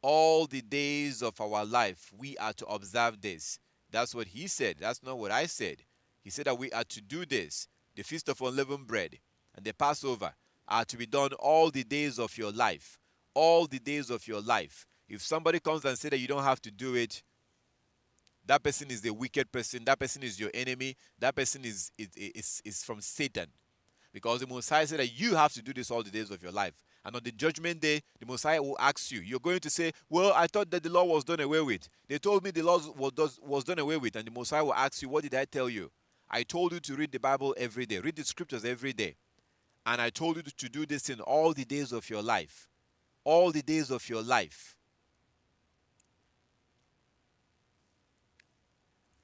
All the days of our life, we are to observe this. That's what he said. That's not what I said. He said that we are to do this. The Feast of Unleavened Bread and the Passover are to be done all the days of your life. All the days of your life. If somebody comes and says that you don't have to do it, that person is the wicked person. That person is your enemy. That person is from Satan. Because the Messiah said that you have to do this all the days of your life. And on the judgment day, the Messiah will ask you. You're going to say, well, I thought that the law was done away with. They told me the law was done away with. And the Messiah will ask you, what did I tell you? I told you to read the Bible every day. Read the scriptures every day. And I told you to do this in all the days of your life. All the days of your life.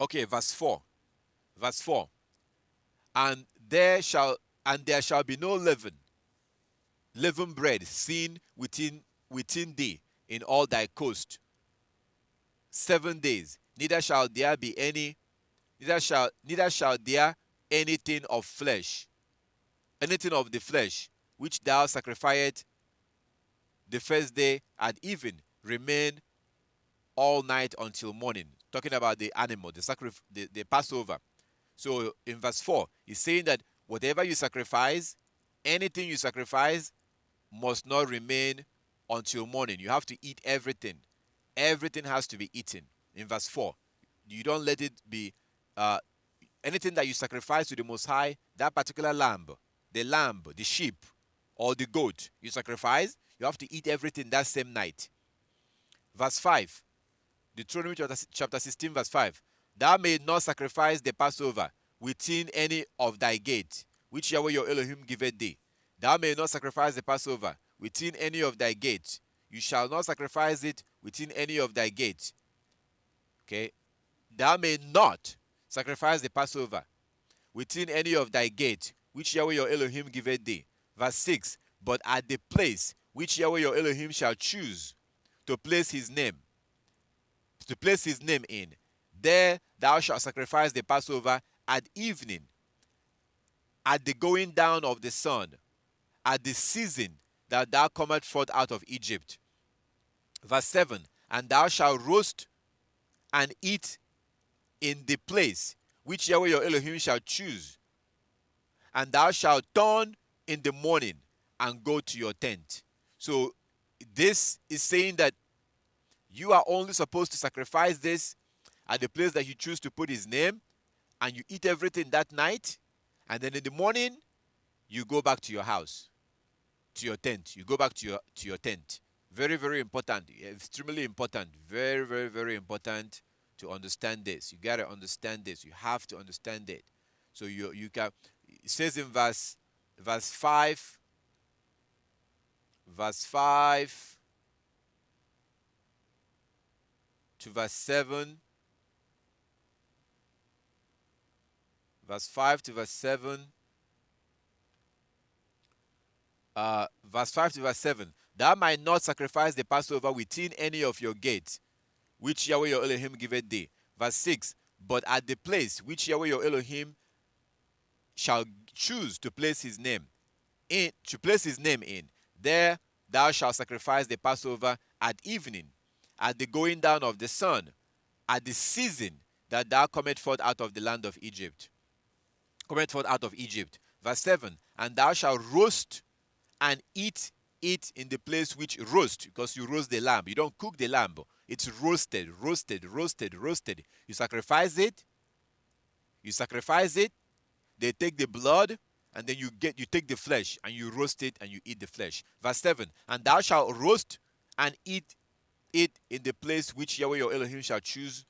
Okay, verse 4. Verse 4. And there shall be no leavened bread seen within thee in all thy coast 7 days. Neither shall there anything of the flesh, which thou sacrificest the first day at even, remain all night until morning. Talking about the animal, the Passover. So in verse 4, he's saying that whatever you sacrifice, anything you sacrifice must not remain until morning. You have to eat everything. Everything has to be eaten. In verse 4, you don't let it be anything that you sacrifice to the Most High, that particular lamb, the sheep, or the goat you sacrifice, you have to eat everything that same night. Verse 5, Deuteronomy chapter 16 verse 5. Thou mayest not sacrifice the Passover within any of thy gates, which Yahweh your Elohim giveth thee. Thou mayest not sacrifice the Passover within any of thy gates. You shall not sacrifice it within any of thy gates. Okay? Thou may not sacrifice the Passover within any of thy gates, which Yahweh your Elohim giveth thee. Verse 6. But at the place which Yahweh your Elohim shall choose to place his name, in, there thou shalt sacrifice the Passover at evening, at the going down of the sun, at the season that thou comest forth out of Egypt. Verse 7. And thou shalt roast and eat in the place which Yahweh your Elohim shall choose, and thou shalt turn in the morning and go to your tent. So this is saying that you are only supposed to sacrifice this at the place that you choose to put his name, and you eat everything that night, and then in the morning you go back to your house, to your tent. You go back to your tent. Very, very important. Extremely important. Very, very, very important to understand this. You gotta understand this. You have to understand it. So you can. It says in verse 5, verse 5 to verse 7, verse 5 to verse 7, verse 5 to verse 7. Thou might not sacrifice the Passover within any of your gates, which Yahweh your Elohim giveth thee. Verse 6. But at the place which Yahweh your Elohim shall choose to place his name in, there thou shalt sacrifice the Passover at evening, at the going down of the sun, at the season that thou comest forth out of the land of Egypt. Cometh forth out of Egypt. Verse 7. And thou shalt roast and eat it in the place which roast, because you roast the lamb. You don't cook the lamb. It's roasted, roasted, roasted, roasted. You sacrifice it. They take the blood, and then you take the flesh and you roast it and you eat the flesh. Verse 7. And thou shalt roast and eat it in the place which Yahweh your Elohim shall choose,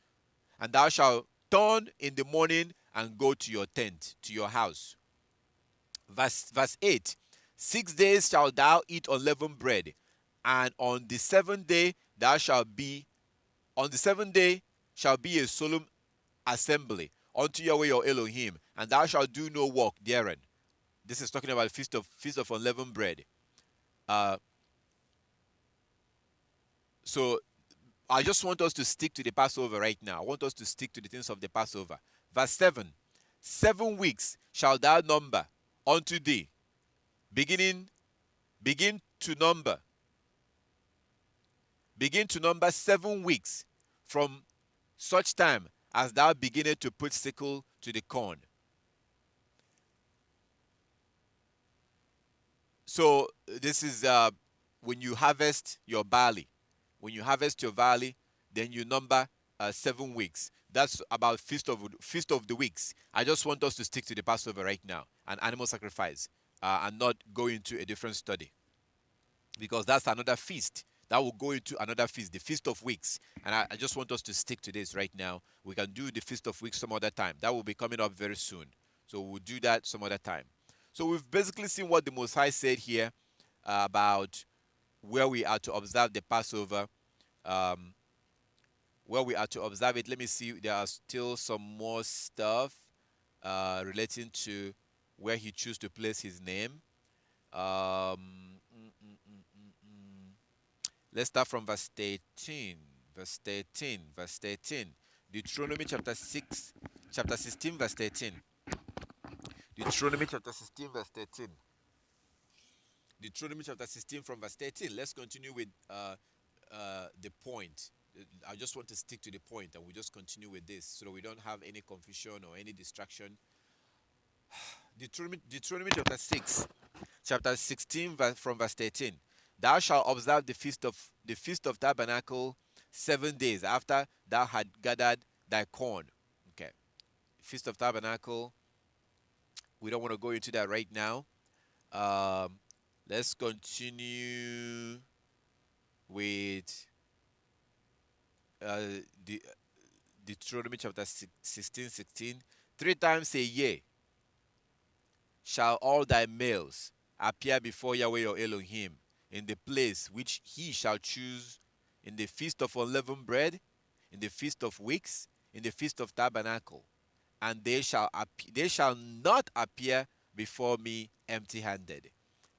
and thou shalt turn in the morning and go to your tent, to your house. Verse 8. 6 days shalt thou eat unleavened bread, and on the seventh day shall be a solemn assembly unto Yahweh your Elohim, and thou shalt do no work therein. This is talking about feast of unleavened bread. So I just want us to stick to the Passover right now. I want us to stick to the things of the Passover. Verse 7. 7 weeks shalt thou number unto thee. Begin to number 7 weeks from such time as thou beginnest to put sickle to the corn. So this is when you harvest your barley. When you harvest your barley, then you number 7 weeks. That's about feast of the weeks. I just want us to stick to the Passover right now, and animal sacrifice, and not go into a different study, because that's another feast. That will go into another feast, the Feast of Weeks. And I just want us to stick to this right now. We can do the Feast of Weeks some other time. That will be coming up very soon. So we'll do that some other time. So we've basically seen what the Most High said here about where we are to observe the Passover. Where we are to observe it. Let me see. There are still some more stuff relating to where he chose to place his name. Let's start from verse 13. Verse 13. Deuteronomy chapter 16, verse 13. Deuteronomy chapter 16, verse 13. Deuteronomy chapter 16 from verse 13. Let's continue with the point. I just want to stick to the point, and we just continue with this so that we don't have any confusion or any distraction. Deuteronomy chapter 16, from verse 13. Thou shalt observe the feast of tabernacle 7 days after thou had gathered thy corn. Okay. Feast of tabernacle. We don't want to go into that right now. Let's continue with the Deuteronomy chapter 16. 3 times a year shall all thy males appear before Yahweh your Elohim. in the place which he shall choose, in the feast of unleavened bread, in the feast of weeks, in the feast of tabernacle, and they shall not appear before me empty-handed.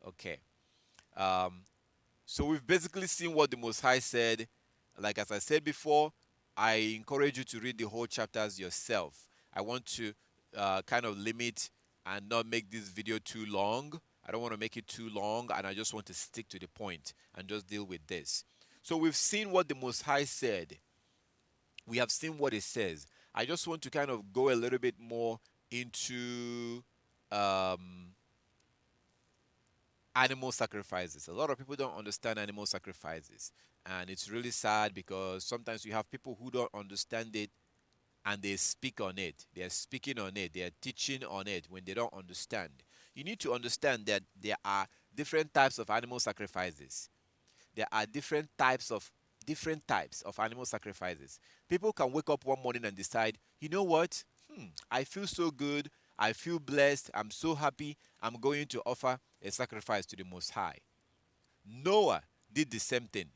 Okay. Um, so we've basically seen what the Most High said. Like as I said before, I encourage you to read the whole chapters yourself. I want to kind of limit and not make this video too long. I don't want to make it too long, and I just want to stick to the point and just deal with this. So we've seen what the Most High said. We have seen what it says. I just want to kind of go a little bit more into um, animal sacrifices. A lot of people don't understand animal sacrifices, and it's really sad because sometimes you have people who don't understand it and they speak on it. They are speaking on it. They are teaching on it when they don't understand. You need to understand that there are different types of animal sacrifices. There are different types of animal sacrifices. People can wake up one morning and decide, you know what? I feel so good. I feel blessed. I'm so happy. I'm going to offer a sacrifice to the Most High. Noah did the same thing.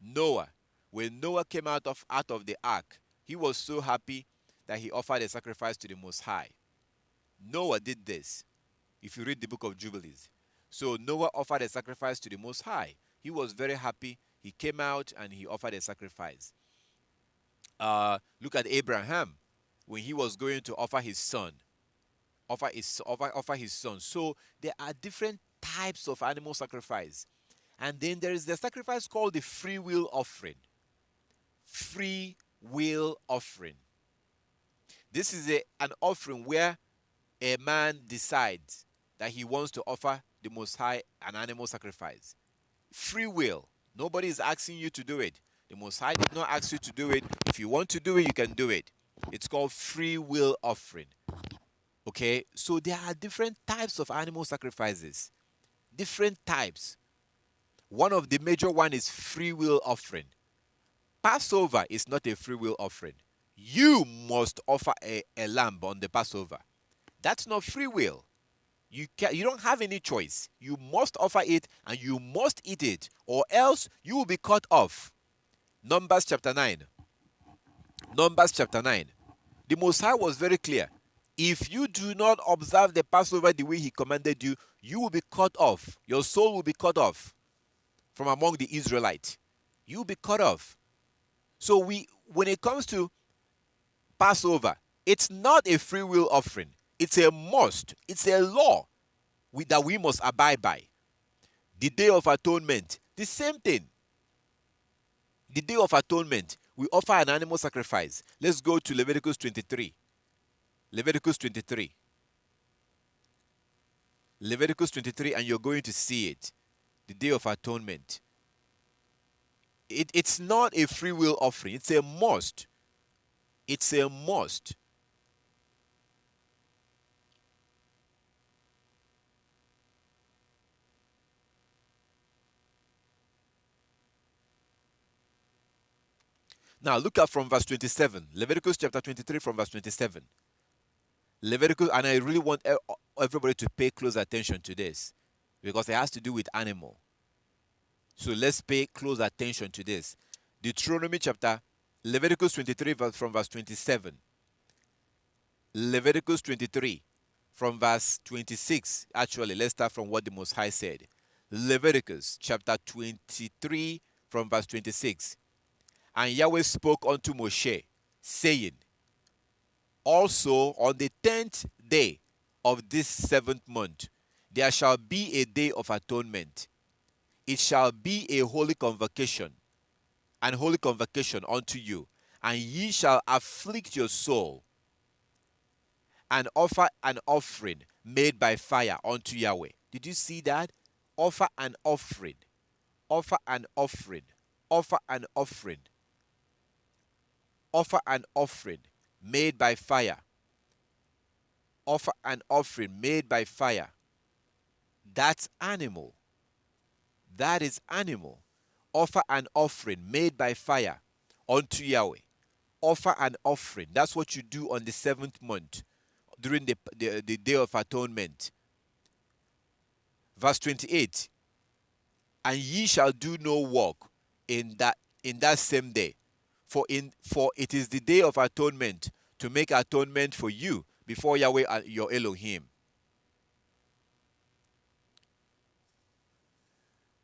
Noah, when Noah came out of the ark, he was so happy that he offered a sacrifice to the Most High. Noah did this. If you read the book of Jubilees, so Noah offered a sacrifice to the Most High. He was very happy. He came out and he offered a sacrifice. Look at Abraham when he was going to offer his son. Offer his son. So there are different types of animal sacrifice. And then there is the sacrifice called the free will offering. Free will offering. This is an offering where a man decides that he wants to offer the Most High an animal sacrifice. Free will. Nobody is asking you to do it. The Most High did not ask you to do it. If you want to do it, you can do it. It's called free will offering. Okay, so there are different types of animal sacrifices. Different types. One of the major one is free will offering. Passover is not a free will offering. You must offer a lamb on the Passover. That's not free will. You don't have any choice. You must offer it and you must eat it, or else you will be cut off. Numbers chapter 9. Numbers chapter 9. The Most High was very clear. If you do not observe the Passover the way he commanded you, you will be cut off. Your soul will be cut off from among the Israelites. You will be cut off. So when it comes to Passover, it's not a free will offering. It's a must. It's a law that we must abide by. The Day of Atonement, the same thing. The Day of Atonement, we offer an animal sacrifice. Let's go to Leviticus 23. Leviticus 23. Leviticus 23, and you're going to see it. The Day of Atonement. It's not a free will offering. It's a must. It's a must. Now look at from verse 27. Leviticus chapter 23 from verse 27. Leviticus, and I really want everybody to pay close attention to this because it has to do with animal. So let's pay close attention to this. Deuteronomy chapter, Leviticus 23 from verse 27. Leviticus 23 from verse 26. Actually, let's start from what the Most High said. Leviticus chapter 23 from verse 26. And Yahweh spoke unto Moshe, saying, also on the 10th day of this 7th month, there shall be a day of atonement. It shall be a holy convocation, an holy convocation unto you, and ye shall afflict your soul, and offer an offering made by fire unto Yahweh. Did you see that? Offer an offering. Offer an offering. Offer an offering. Offer an offering made by fire. Offer an offering made by fire. That's animal. That is animal. Offer an offering made by fire unto Yahweh. Offer an offering. That's what you do on the 7th month during the Day of Atonement. Verse 28. and ye shall do no work in that same day. For it is the day of atonement, to make atonement for you before Yahweh your Elohim.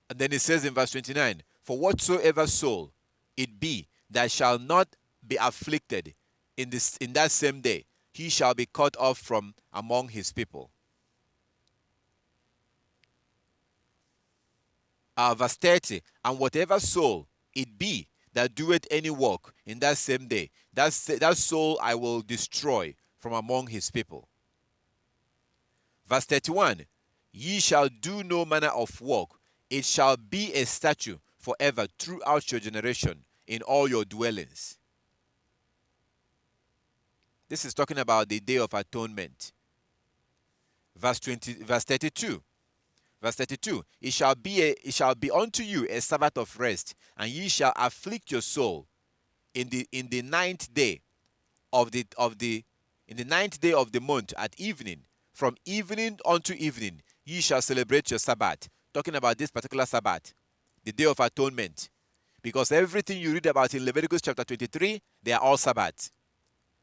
And then it says in verse 29, for whatsoever soul it be that shall not be afflicted in that same day, he shall be cut off from among his people. Verse 30, and whatever soul it be that doeth any work in that same day, that soul I will destroy from among his people. Verse 31, ye shall do no manner of work, it shall be a statute forever throughout your generation in all your dwellings. This is talking about the day of atonement. Verse 32. Verse 32, it shall be unto you a Sabbath of rest, and ye shall afflict your soul in the ninth day of the month at evening. From evening unto evening, ye shall celebrate your Sabbath. Talking about this particular Sabbath, the Day of Atonement. Because everything you read about in Leviticus chapter 23, they are all Sabbaths.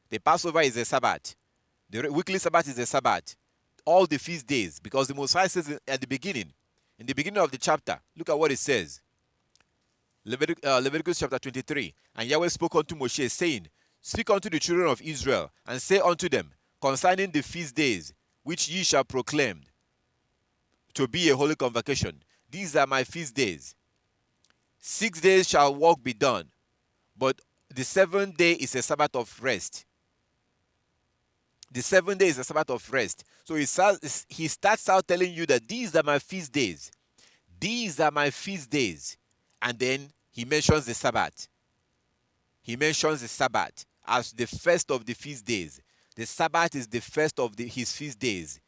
The Passover is a Sabbath. The weekly Sabbath is a Sabbath. All the feast days, because the Most High says in the beginning of the chapter, look at what it says. Leviticus chapter 23, and Yahweh spoke unto Moshe, saying, speak unto the children of Israel, and say unto them, concerning the feast days, which ye shall proclaim to be a holy convocation. These are my feast days. 6 days shall work be done, but the 7th day is a Sabbath of rest. The 7th day is a Sabbath of rest. So he starts out telling you that these are my feast days. These are my feast days. And then he mentions the Sabbath. He mentions the Sabbath as the first of the feast days. The Sabbath is the first of his feast days.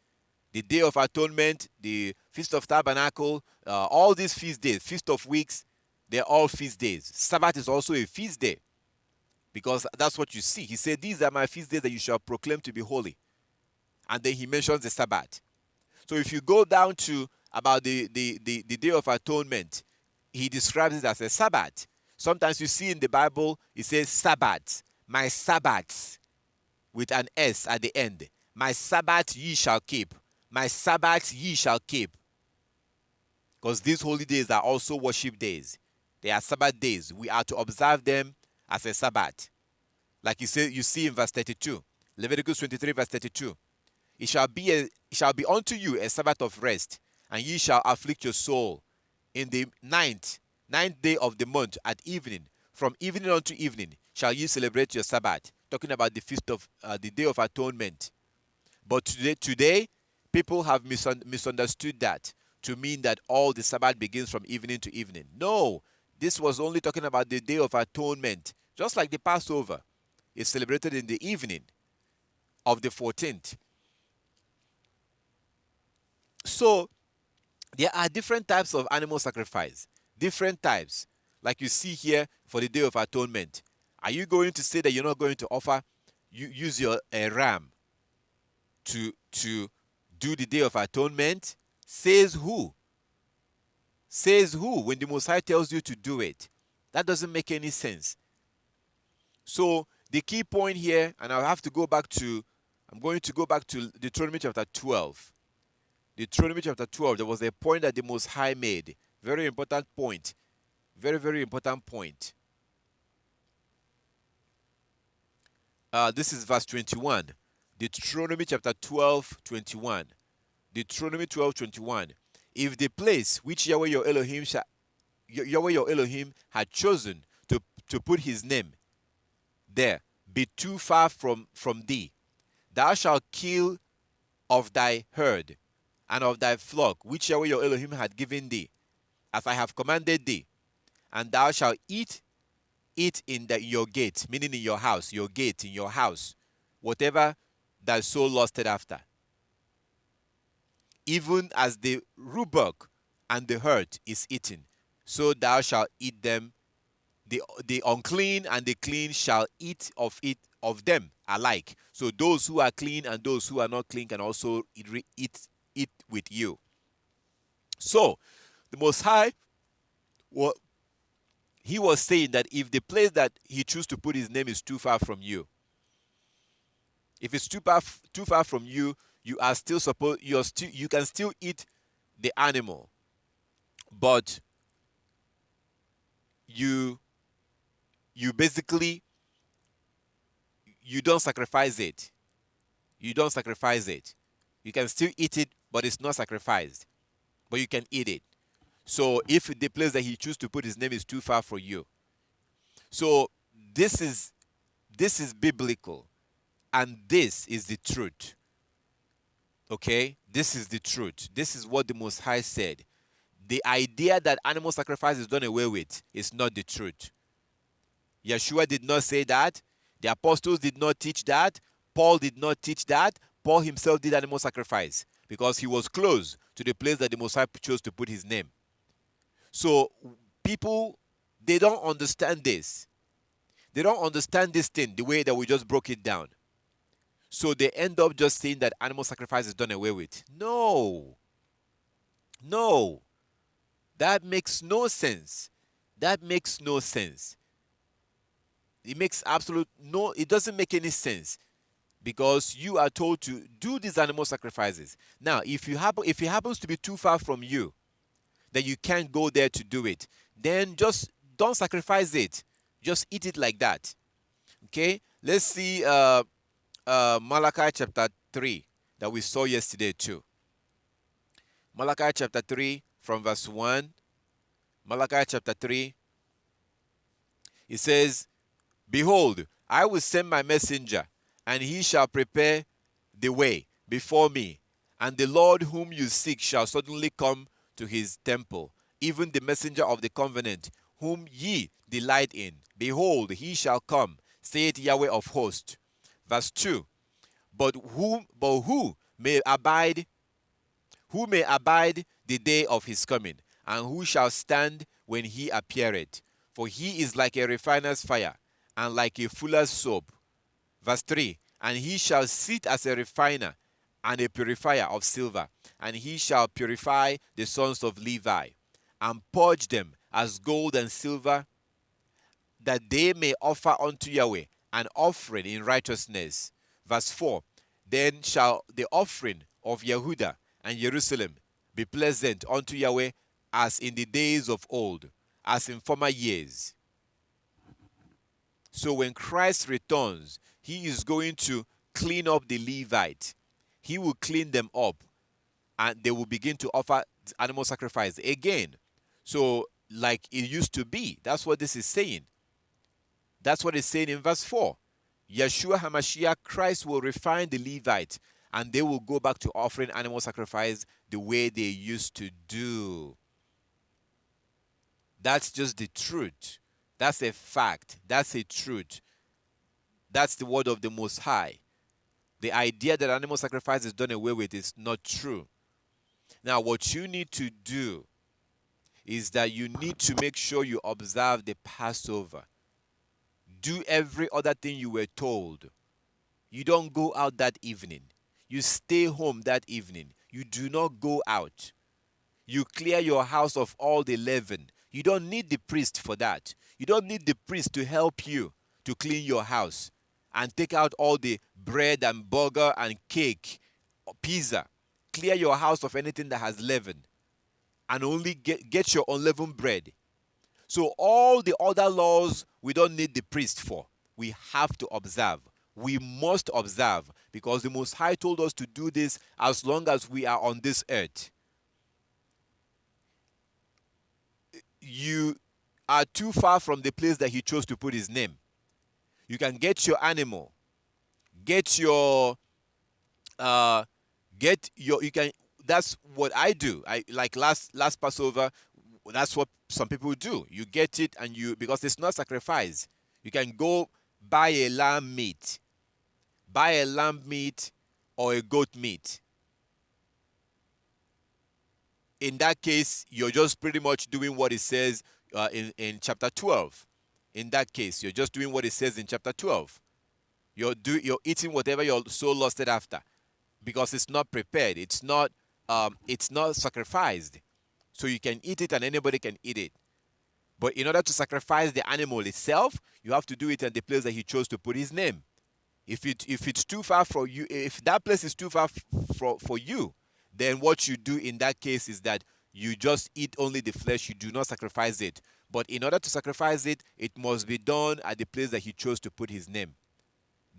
The Day of Atonement, the Feast of Tabernacle, all these feast days, Feast of Weeks, they're all feast days. Sabbath is also a feast day, because that's what you see. He said, these are my feast days that you shall proclaim to be holy. And then he mentions the Sabbath. So if you go down to about the Day of Atonement, he describes it as a Sabbath. Sometimes you see in the Bible, it says Sabbath, my Sabbaths, with an S at the end. My Sabbath ye shall keep. My Sabbath ye shall keep. Because these holy days are also worship days. They are Sabbath days. We are to observe them as a Sabbath. Like you see in verse 32. Leviticus 23 verse 32. It shall be unto you a Sabbath of rest, and ye shall afflict your soul in the ninth day of the month at evening. From evening unto evening shall ye celebrate your Sabbath. Talking about the feast of the Day of Atonement. But today people have misunderstood that to mean that all the Sabbath begins from evening to evening. No, this was only talking about the Day of Atonement. Just like the Passover is celebrated in the evening of the 14th. So there are different types of animal sacrifice. Different types. Like you see here for the Day of Atonement. Are you going to say that you're not going to offer, use your ram to do the Day of Atonement? Says who? Says who when the Most High tells you to do it? That doesn't make any sense. So the key point here, and I'm going to go back to Deuteronomy chapter 12. Deuteronomy chapter 12, there was a point that the Most High made. Very important point. Very, very important point. This is verse 21. Deuteronomy chapter 12, 21. Deuteronomy 12, 21. If the place which Yahweh your Elohim had chosen to put his name there be too far from thee, thou shalt kill of thy herd and of thy flock which Yahweh your Elohim had given thee, as I have commanded thee, and thou shalt eat it in your gate, meaning in your house, your gate in your house, whatever thy soul lusted after. Even as the roebuck and the hurt is eaten, so thou shalt eat them. The unclean and the clean shall eat of them alike. So those who are clean and those who are not clean can also eat with you. So the Most High What he was saying, that if the place that he chooses to put his name is too far from you, if it's too far from you, you are still supposed you can still eat the animal, but you basically you don't sacrifice it. You don't sacrifice it. You can still eat it, but it's not sacrificed. But you can eat it. So if the place that he chooses to put his name is too far for you, so this is biblical, and this is the truth. Okay, this is the truth. This is what the Most High said. The idea that animal sacrifice is done away with is not the truth. Yeshua did not say that. The apostles did not teach that. Paul did not teach that. Paul himself did animal sacrifice because he was close to the place that the Most High chose to put his name. So people, they don't understand this. They don't understand this thing the way that we just broke it down. So they end up just saying that animal sacrifice is done away with. No. No. That makes no sense. That makes no sense. It makes it doesn't make any sense, because you are told to do these animal sacrifices. Now, if it happens to be too far from you, that you can't go there to do it, then just don't sacrifice it. Just eat it like that. Okay? Let's see Malachi chapter 3 that we saw yesterday too. Malachi chapter 3 from verse 1. Malachi chapter 3. It says, "Behold, I will send my messenger, and he shall prepare the way before me. And the Lord whom you seek shall suddenly come to his temple, even the messenger of the covenant, whom ye delight in. Behold, he shall come, saith Yahweh of hosts." Verse 2. But who may abide the day of his coming, and who shall stand when he appeareth? For he is like a refiner's fire, and like a fuller's soap. Verse 3. And he shall sit as a refiner and a purifier of silver, and he shall purify the sons of Levi, and purge them as gold and silver, that they may offer unto Yahweh an offering in righteousness. Verse 4. Then shall the offering of Yehuda and Jerusalem be pleasant unto Yahweh, as in the days of old, as in former years. So when Christ returns, he is going to clean up the Levite. He will clean them up, and they will begin to offer animal sacrifice again. So like it used to be. That's what this is saying. That's what it's saying in verse 4. Yeshua HaMashiach, Christ, will refine the Levite, and they will go back to offering animal sacrifice the way they used to do. That's just the truth. That's a fact. That's a truth. That's the word of the Most High. The idea that animal sacrifice is done away with is not true. Now, what you need to do is that you need to make sure you observe the Passover. Do every other thing you were told. You don't go out that evening. You stay home that evening. You do not go out. You clear your house of all the leaven. You don't need the priest for that. You don't need the priest to help you to clean your house and take out all the bread and burger and cake or pizza. Clear your house of anything that has leaven, and only get your unleavened bread. So all the other laws, we don't need the priest for. We have to observe. We must observe, because the Most High told us to do this as long as we are on this earth. You are too far from the place that he chose to put his name. You can get your animal, you can. That's what I do. I like last Passover. That's what some people do. You get it, and because it's not sacrifice. You can go buy a lamb meat, or a goat meat. In that case, you're just pretty much doing what it says in chapter 12. In that case, you're just doing what it says in chapter 12. You're eating whatever you're so lusted after, because it's not prepared. It's not sacrificed. So you can eat it, and anybody can eat it. But in order to sacrifice the animal itself, you have to do it at the place that he chose to put his name. If it's too far from you, if that place is too far for you, then what you do in that case is that you just eat only the flesh. You do not sacrifice it. But in order to sacrifice it, it must be done at the place that he chose to put his name.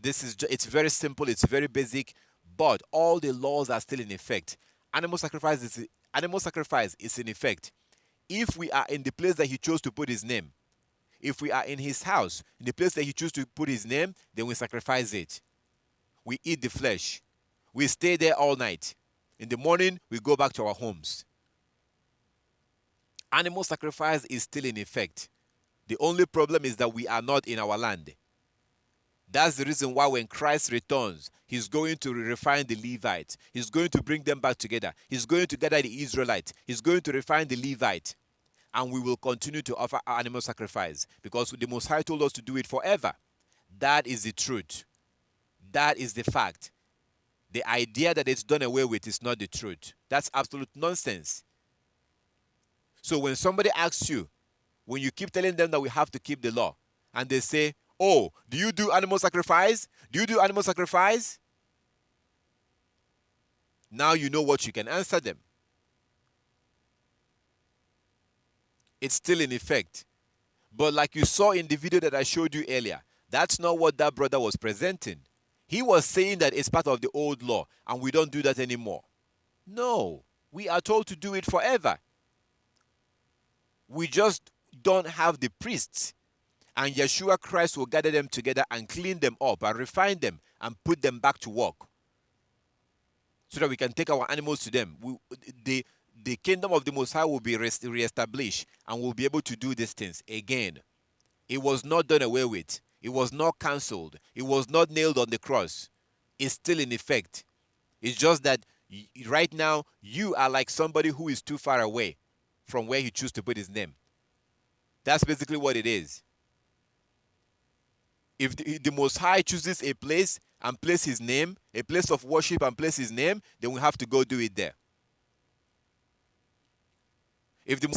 It's very simple. It's very basic. But all the laws are still in effect. Animal sacrifice is in effect. If we are in the place that he chose to put his name, if we are in his house, in the place that he chose to put his name, then we sacrifice it. We eat the flesh. We stay there all night. In the morning, we go back to our homes. Animal sacrifice is still in effect. The only problem is that we are not in our land. That's the reason why when Christ returns, he's going to refine the Levites. He's going to bring them back together. He's going to gather the Israelites. He's going to refine the Levite. And we will continue to offer animal sacrifice because the Most High told us to do it forever. That is the truth. That is the fact. The idea that it's done away with is not the truth. That's absolute nonsense. So when somebody asks you, when you keep telling them that we have to keep the law, and they say, oh, do you do animal sacrifice? Do you do animal sacrifice? Now you know what you can answer them. It's still in effect. But like you saw in the video that I showed you earlier, that's not what that brother was presenting. He was saying that it's part of the old law and we don't do that anymore. No, we are told to do it forever. We just don't have the priests. And Yeshua Christ will gather them together and clean them up and refine them and put them back to work. So that we can take our animals to them. The kingdom of the Most High will be reestablished and we'll be able to do these things again. It was not done away with. It was not cancelled. It was not nailed on the cross. It's still in effect. It's just that right now you are like somebody who is too far away from where he chose to put his name. That's basically what it is. If the Most High chooses a place and place his name, a place of worship and place his name, then we have to go do it there. If the